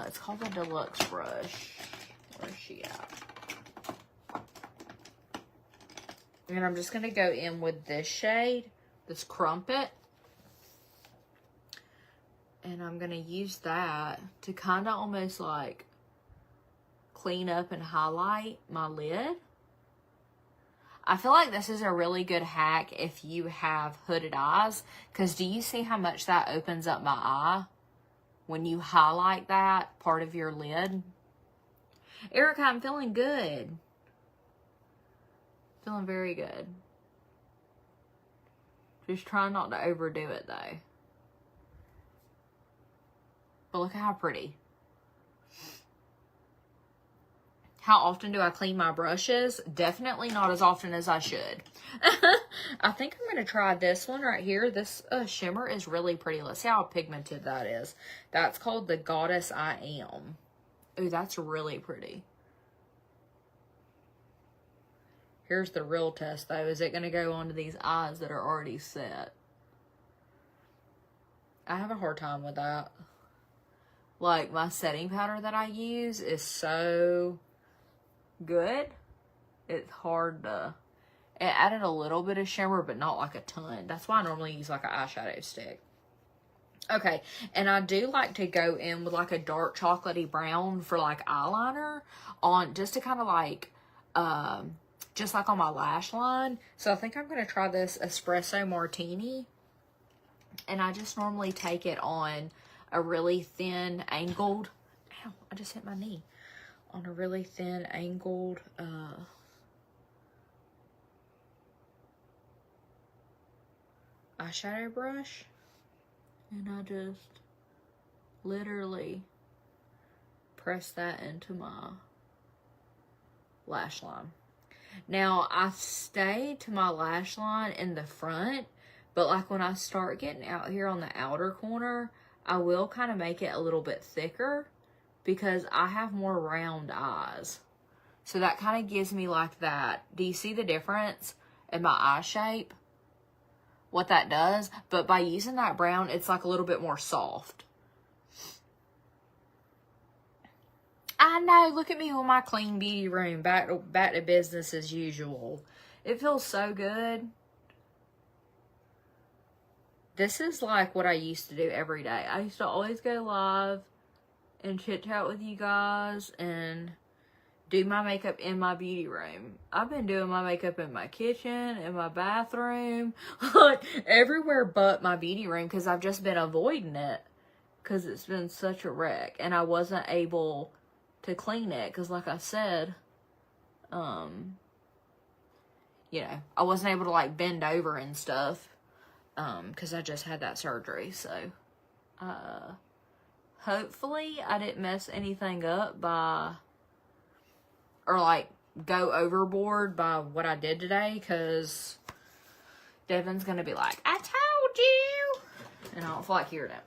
it's called the Deluxe brush. Where's she at? And I'm just going to go in with this shade, this Crumpet. And I'm going to use that to kind of almost like clean up and highlight my lid. I feel like this is a really good hack if you have hooded eyes. Because do you see how much that opens up my eye when you highlight that part of your lid? Erica, I'm feeling good. Feeling very good. Just trying not to overdo it though. But look at how pretty. How often do I clean my brushes? Definitely not as often as I should. I think I'm going to try this one right here. This shimmer is really pretty. Let's see how pigmented that is. That's called the Goddess I Am. Ooh, that's really pretty. Here's the real test, though. Is it going to go onto these eyes that are already set? I have a hard time with that. Like, my setting powder that I use is so good. It's hard to... It added a little bit of shimmer, but not like a ton. That's why I normally use like an eyeshadow stick. Okay, and I do like to go in with like a dark chocolatey brown for like eyeliner on, just to kind of like, just like on my lash line. So I think I'm going to try this Espresso Martini. And I just normally take it on a really thin angled, ow, I just hit my knee. On a really thin angled, eyeshadow brush. And I just literally press that into my lash line. Now, I stay to my lash line in the front, but like when I start getting out here on the outer corner, I will kind of make it a little bit thicker because I have more round eyes. So that kind of gives me like that. Do you see the difference in my eye shape? What that does? But by using that brown, it's like a little bit more soft. I know, look at me with my clean beauty room. Back to business as usual. It feels so good. This is like what I used to do every day. I used to always go live and chit chat with you guys and do my makeup in my beauty room. I've been doing my makeup in my kitchen, in my bathroom, like everywhere but my beauty room because I've just been avoiding it because it's been such a wreck and I wasn't able to clean it because like I said, you know, I wasn't able to like bend over and stuff because I just had that surgery. So hopefully I didn't mess anything up by, or like go overboard by what I did today, because Devin's gonna be like, I told you, and I don't feel like hearing it.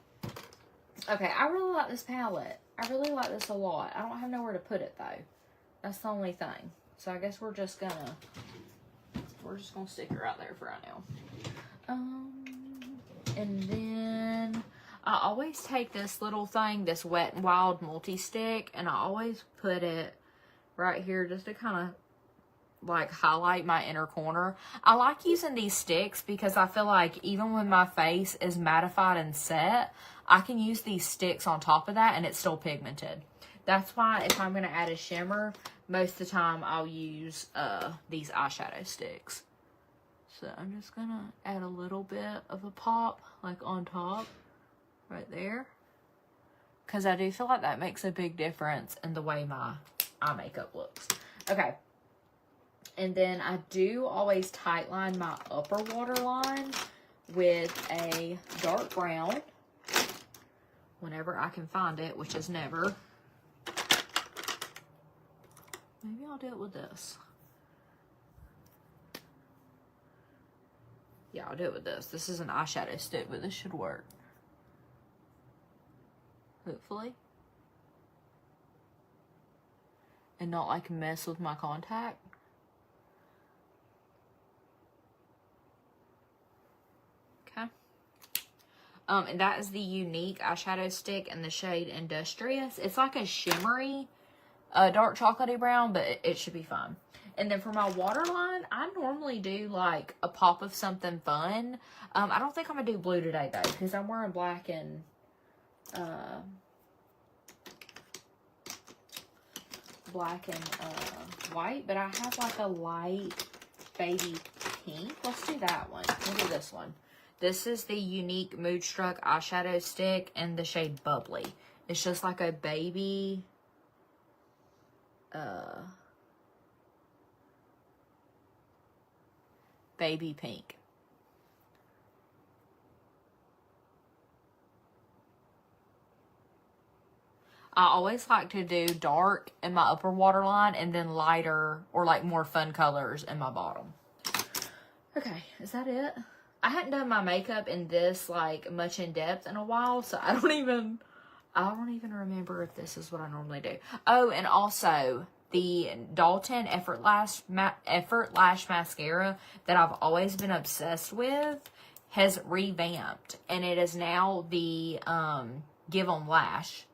Okay, I really like this palette. I really like this a lot. I don't have nowhere to put it though. That's the only thing. So I guess we're just gonna stick it right there for right now. And then I always take this little thing, this Wet n Wild multi-stick, and I always put it right here just to kind of like highlight my inner corner. I like using these sticks because I feel like even when my face is mattified and set, I can use these sticks on top of that and it's still pigmented. That's why if I'm going to add a shimmer, most of the time I'll use these eyeshadow sticks. So I'm just going to add a little bit of a pop like on top right there, because I do feel like that makes a big difference in the way my eye makeup looks. Okay. And then I do always tightline my upper waterline with a dark brown whenever I can find it, which is never. Maybe I'll do it with this. Yeah, I'll do it with this. This is an eyeshadow stick, but this should work. Hopefully. And not like mess with my contact. Okay. And that is the Unique eyeshadow stick in the shade Industrious. It's like a shimmery dark chocolatey brown, but it should be fine. And then for my waterline, I normally do like a pop of something fun. I don't think I'm gonna do blue today though, because I'm wearing black and white, but I have like a light baby pink. Let's do that one. We'll do this one. This is the Unique Moodstruck eyeshadow stick in the shade Bubbly. It's just like a baby baby pink. I always like to do dark in my upper waterline and then lighter or like more fun colors in my bottom. Okay, is that it? I hadn't done my makeup in this like much in depth in a while, so I I don't even remember if this is what I normally do. Oh, and also the Dalton Effort Lash Mascara that I've always been obsessed with has revamped. And it is now the Give 'em Lash.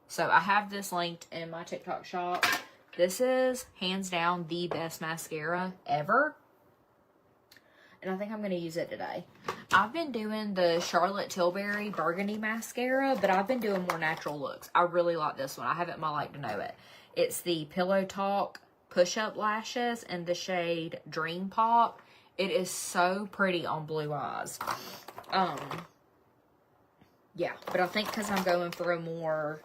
So I have this linked in my TikTok shop. This is hands down the best mascara ever. And I think I'm going to use it today. I've been doing the Charlotte Tilbury Burgundy Mascara, but I've been doing more natural looks. I really like this one. I have it in my Like to Know It. It's the Pillow Talk Push-Up Lashes in the shade Dream Pop. It is so pretty on blue eyes. Yeah, but I think because I'm going for a more,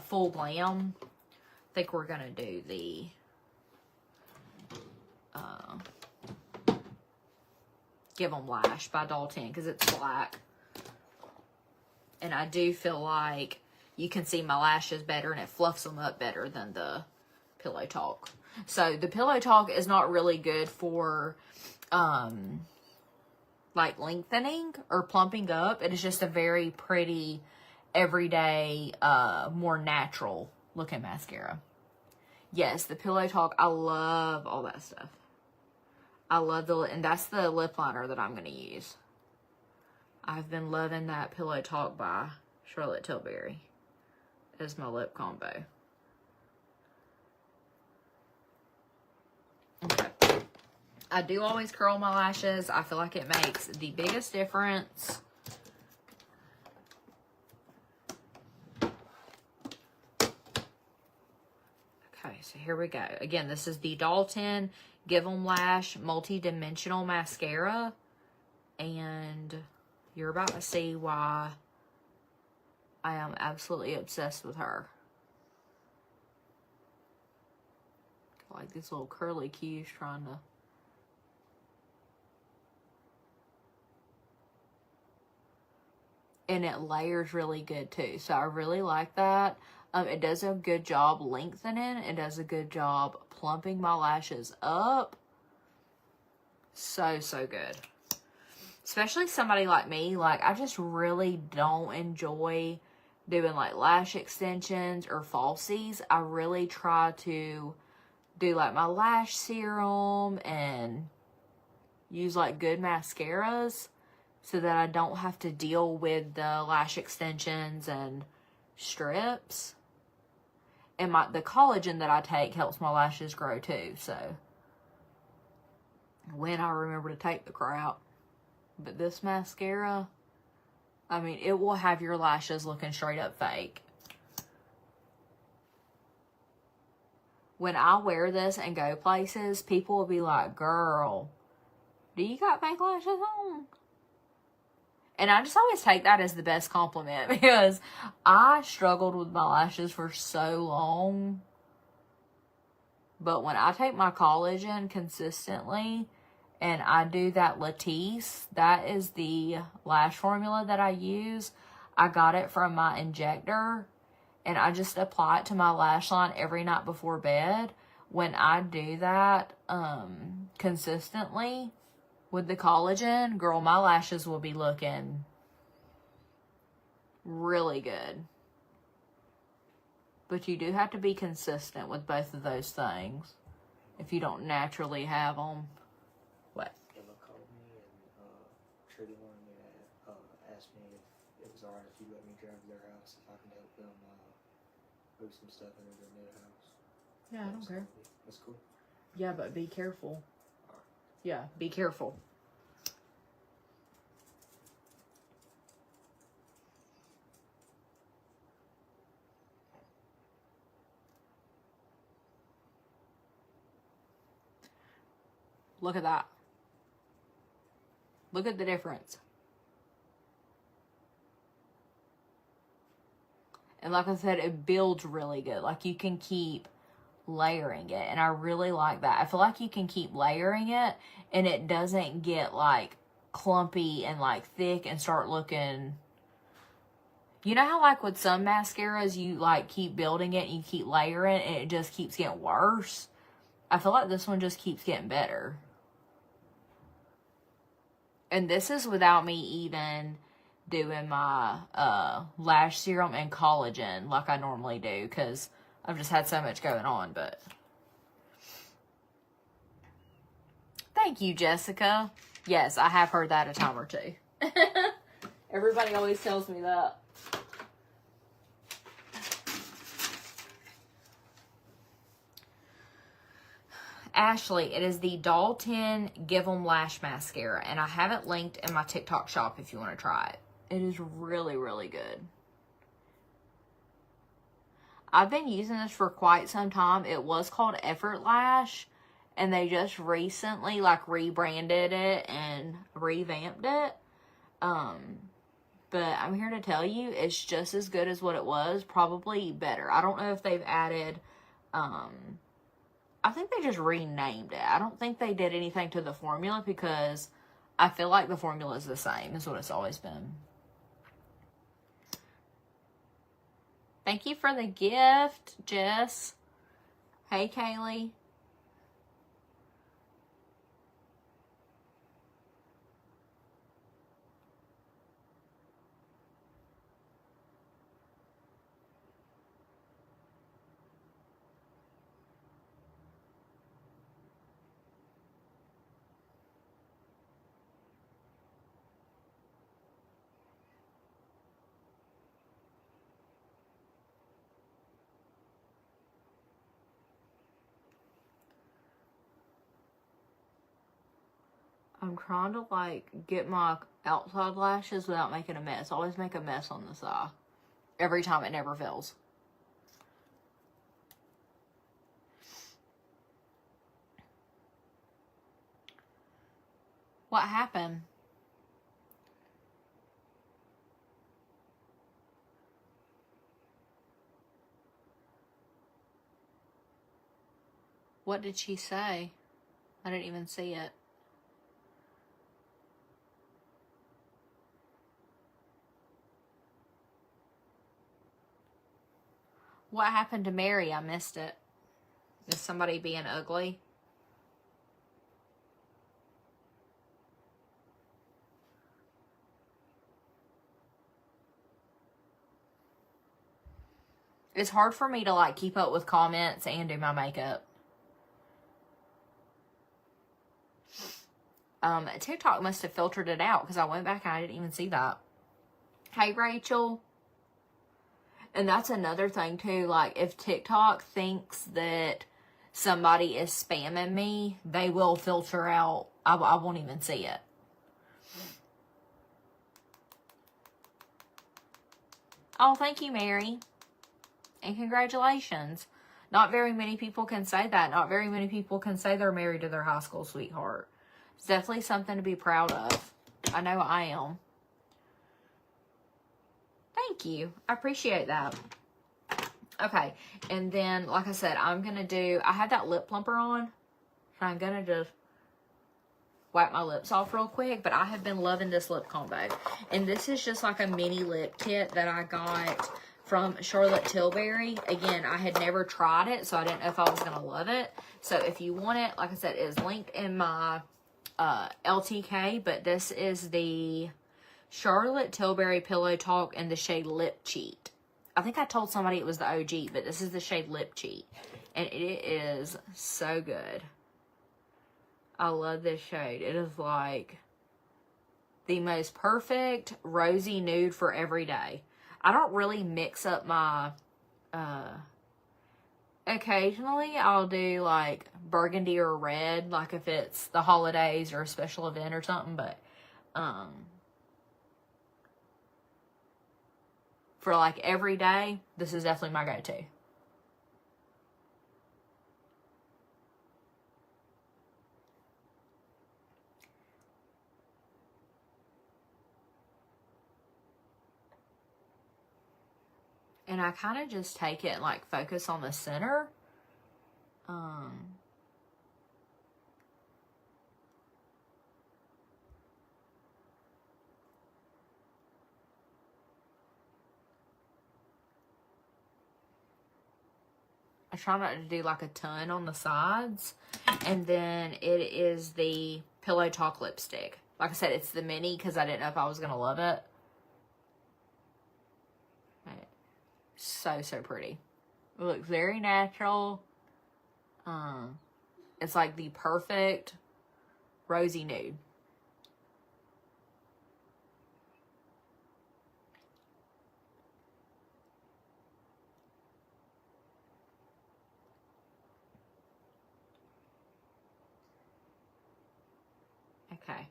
full glam, I think we're going to do the Give 'em Lash by Dalton because it's black. And I do feel like you can see my lashes better and it fluffs them up better than the Pillow Talk. So the Pillow Talk is not really good for like lengthening or plumping up. It is just a very pretty, everyday, more natural looking mascara. Yes, the Pillow Talk, I love all that stuff. I love and that's the lip liner that I'm going to use. I've been loving that Pillow Talk by Charlotte Tilbury as my lip combo. Okay. I do always curl my lashes. I feel like it makes the biggest difference. Okay, so here we go. Again, this is the Dalton Give 'em Lash Multi-Dimensional Mascara. And you're about to see why I am absolutely obsessed with her. Like these little curly cues trying to... And it layers really good too. So I really like that. It does a good job lengthening. It does a good job plumping my lashes up. So, so good. Especially somebody like me. Like, I just really don't enjoy doing, like, lash extensions or falsies. I really try to do, like, my lash serum and use, like, good mascaras so that I don't have to deal with the lash extensions and strips. And the collagen that I take helps my lashes grow too, so when I remember to take the crap. But this mascara, I mean, it will have your lashes looking straight up fake. When I wear this and go places, people will be like, girl, do you got fake lashes on? And I just always take that as the best compliment because I struggled with my lashes for so long. But when I take my collagen consistently and I do that Latisse, that is the lash formula that I use. I got it from my injector and I just apply it to my lash line every night before bed. When I do that consistently with the collagen, girl, my lashes will be looking really good. But you do have to be consistent with both of those things if you don't naturally have them. What? Emma called me and Trudy wanted me to ask me if it was alright if you let me drive to their house, if I can help them move some stuff into their new house. Yeah, I don't care. That's cool. Yeah, but be careful. Yeah, be careful. Look at that. Look at the difference. And like I said, it builds really good. Like you can keep layering it. And I really like that. I feel like you can keep layering it and it doesn't get like clumpy and like thick and start looking... You know how like with some mascaras you like keep building it and you keep layering and it just keeps getting worse? I feel like this one just keeps getting better. And this is without me even doing my lash serum and collagen like I normally do, because I've just had so much going on. But thank you, Jessica. Yes, I have heard that a time or two. Everybody always tells me that. Ashley, it is the Dalton Give 'em Lash Mascara, and I have it linked in my TikTok shop if you want to try it. It is really, really good. I've been using this for quite some time. It was called Effort Lash, and they just recently, like, rebranded it and revamped it. But I'm here to tell you, it's just as good as what it was, probably better. I don't know if they've added, I think they just renamed it. I don't think they did anything to the formula, because I feel like the formula is the same as what it's always been. Thank you for the gift, Jess. Hey, Kaylee. I'm trying to, like, get my outside lashes without making a mess. I always make a mess on this eye. Every time, it never fails. What happened? What did she say? I didn't even see it. What happened to Mary? I missed it. Is somebody being ugly? It's hard for me to, like, keep up with comments and do my makeup. TikTok must have filtered it out, because I went back and I didn't even see that. Hey, Rachel. And that's another thing, too. Like, if TikTok thinks that somebody is spamming me, they will filter out. I won't even see it. Oh, thank you, Mary. And congratulations. Not very many people can say that. Not very many people can say they're married to their high school sweetheart. It's definitely something to be proud of. I know I am. Thank you. I appreciate that. Okay. And then, like I said, I'm going to do... I have that lip plumper on. And I'm going to just wipe my lips off real quick. But I have been loving this lip combo. And this is just like a mini lip kit that I got from Charlotte Tilbury. Again, I had never tried it, so I didn't know if I was going to love it. So if you want it, like I said, it is linked in my LTK. But this is the Charlotte Tilbury Pillow Talk in the shade Lip Cheat. I think I told somebody it was the OG, but this is the shade Lip Cheat. And it is so good. I love this shade. It is like the most perfect rosy nude for every day. I don't really mix up my, occasionally I'll do like burgundy or red, like if it's the holidays or a special event or something, but, for like every day, this is definitely my go-to. And I kind of just take it and like focus on the center. I try not to do like a ton on the sides. And then it is the Pillow Talk lipstick. Like I said, it's the mini because I didn't know if I was going to love it. So, so pretty. It looks very natural. It's like the perfect rosy nude. Okay.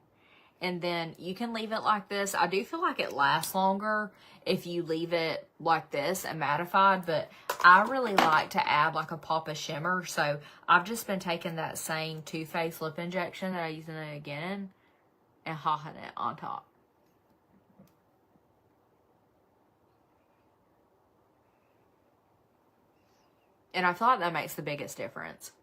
And then you can leave it like this. I do feel like it lasts longer if you leave it like this and mattified, but I really like to add like a pop of shimmer. So I've just been taking that same Too Faced lip injection that I use in it again and hawking it on top. And I feel like that makes the biggest difference.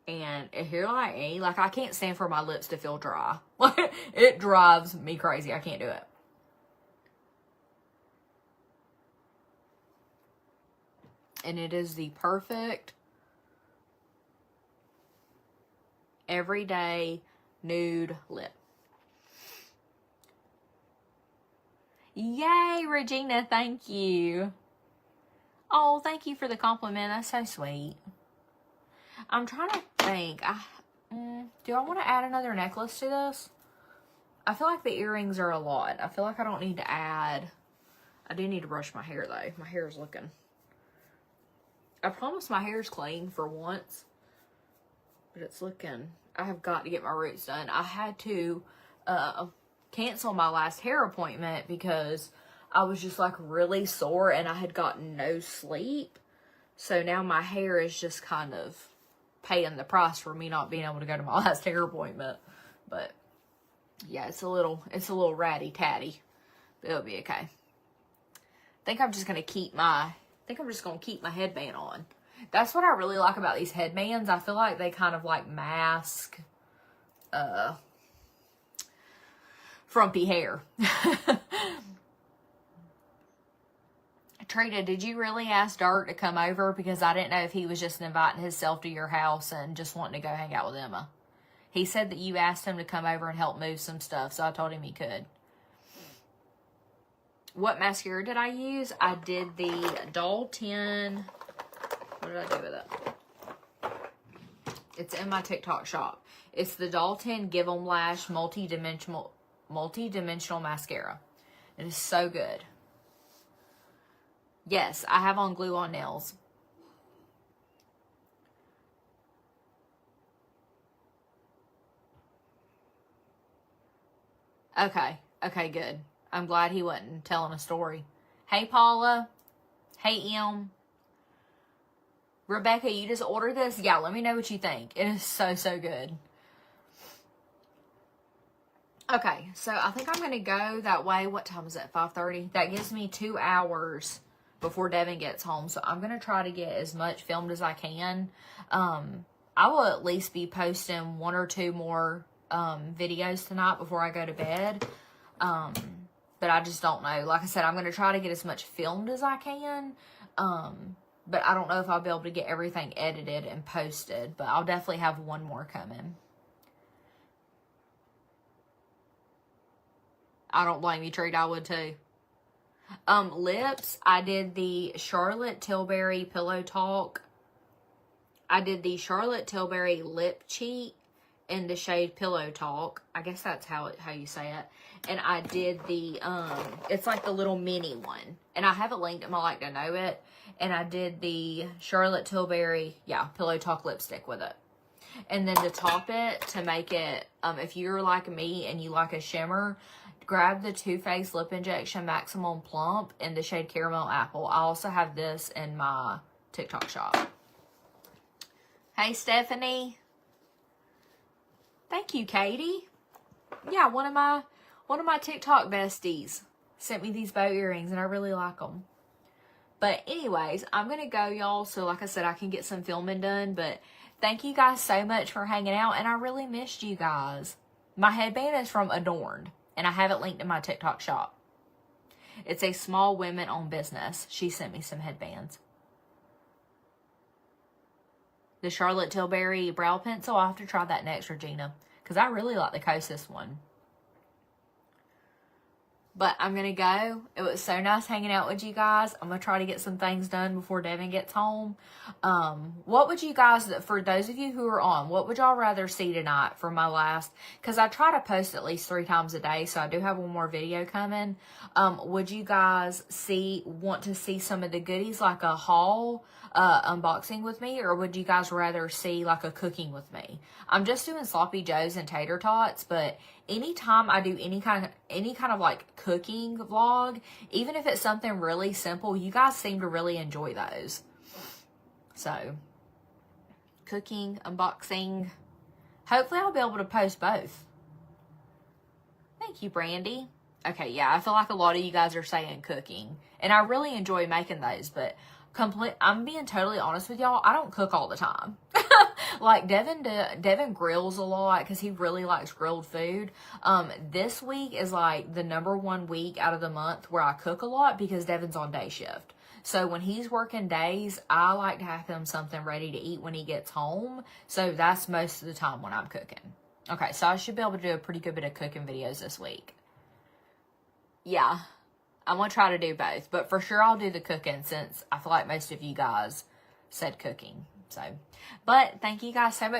And if you're like me, like I can't stand for my lips to feel dry. Like it drives me crazy. I can't do it. And it is the perfect everyday nude lip. Yay, Regina, thank you. Oh, thank you for the compliment. That's so sweet. I'm trying to think. Do I want to add another necklace to this? I feel like the earrings are a lot. I feel like I don't need to add. I do need to brush my hair though. My hair is looking. I promise my hair is clean for once. But it's looking. I have got to get my roots done. I had to cancel my last hair appointment because I was just like really sore and I had gotten no sleep. So now my hair is just kind of paying the price for me not being able to go to my last hair appointment. But yeah, it's a little ratty tatty. But it'll be okay. I think I'm just gonna keep my headband on. That's what I really like about these headbands. I feel like they kind of like mask frumpy hair. Trina, did you really ask Dirt to come over? Because I didn't know if he was just inviting himself to your house and just wanting to go hang out with Emma. He said that you asked him to come over and help move some stuff, so I told him he could. What mascara did I use? I did the Doll 10. What did I do with it? It's in my TikTok shop. It's the Doll 10 Give 'em Lash multi-dimensional mascara. It is so good. Yes, I have on glue on nails. Okay, good. I'm glad he wasn't telling a story. Hey, Paula. Hey, Em. Rebecca, you just ordered this? Yeah, let me know what you think. It is so, so good. Okay, so I think I'm going to go that way. What time is it? 5:30? That gives me 2 hours before Devin gets home. So I'm going to try to get as much filmed as I can. I will at least be posting 1 or 2 more videos tonight before I go to bed. But I just don't know. Like I said, I'm going to try to get as much filmed as I can. But I don't know if I'll be able to get everything edited and posted. But I'll definitely have 1 more coming. I don't blame you, Treat. I would too. Lips, I did the Charlotte Tilbury Pillow Talk. I did the Charlotte Tilbury Lip Cheat in the shade Pillow Talk. I guess that's how you say it. And I did the, it's like the little mini one. And I have it linked in my Like to Know It. And I did the Charlotte Tilbury, Pillow Talk lipstick with it. And then to top it, to make it, if you're like me and you like a shimmer, grab the Too Faced Lip Injection Maximum Plump in the shade Caramel Apple. I also have this in my TikTok shop. Hey, Stephanie. Thank you, Katie. Yeah, one of my TikTok besties sent me these bow earrings, and I really like them. But anyways, I'm going to go, y'all. So like I said, I can get some filming done. But thank you guys so much for hanging out, and I really missed you guys. My headband is from Adorned, and I have it linked in my TikTok shop. It's a small women-owned business. She sent me some headbands. The Charlotte Tilbury brow pencil, I'll have to try that next, Regina. because I really like the Kosas one. But I'm going to go. It was so nice hanging out with you guys. I'm going to try to get some things done before Devin gets home. What would you guys, for those of you who are on, what would y'all rather see tonight for my last? Because I try to post at least 3 times a day, so I do have one more video coming. Would you guys want to see some of the goodies, like a haul, unboxing with me, or would you guys rather see like a cooking with me? I'm just doing sloppy joes and tater tots, but anytime I do any kind of like cooking vlog, even if it's something really simple, you guys seem to really enjoy those. So, cooking, unboxing. Hopefully I'll be able to post both. Thank you, Brandy. Okay, yeah, I feel like a lot of you guys are saying cooking, and I really enjoy making those, but I'm being totally honest with y'all, I don't cook all the time. Like Devin grills a lot because he really likes grilled food. This week is like the #1 week out of the month where I cook a lot because Devin's on day shift. So when he's working days, I like to have him something ready to eat when he gets home. So that's most of the time when I'm cooking. Okay, so I should be able to do a pretty good bit of cooking videos this week. Yeah, I'm going to try to do both. But for sure I'll do the cooking since I feel like most of you guys said cooking. So, but thank you guys so much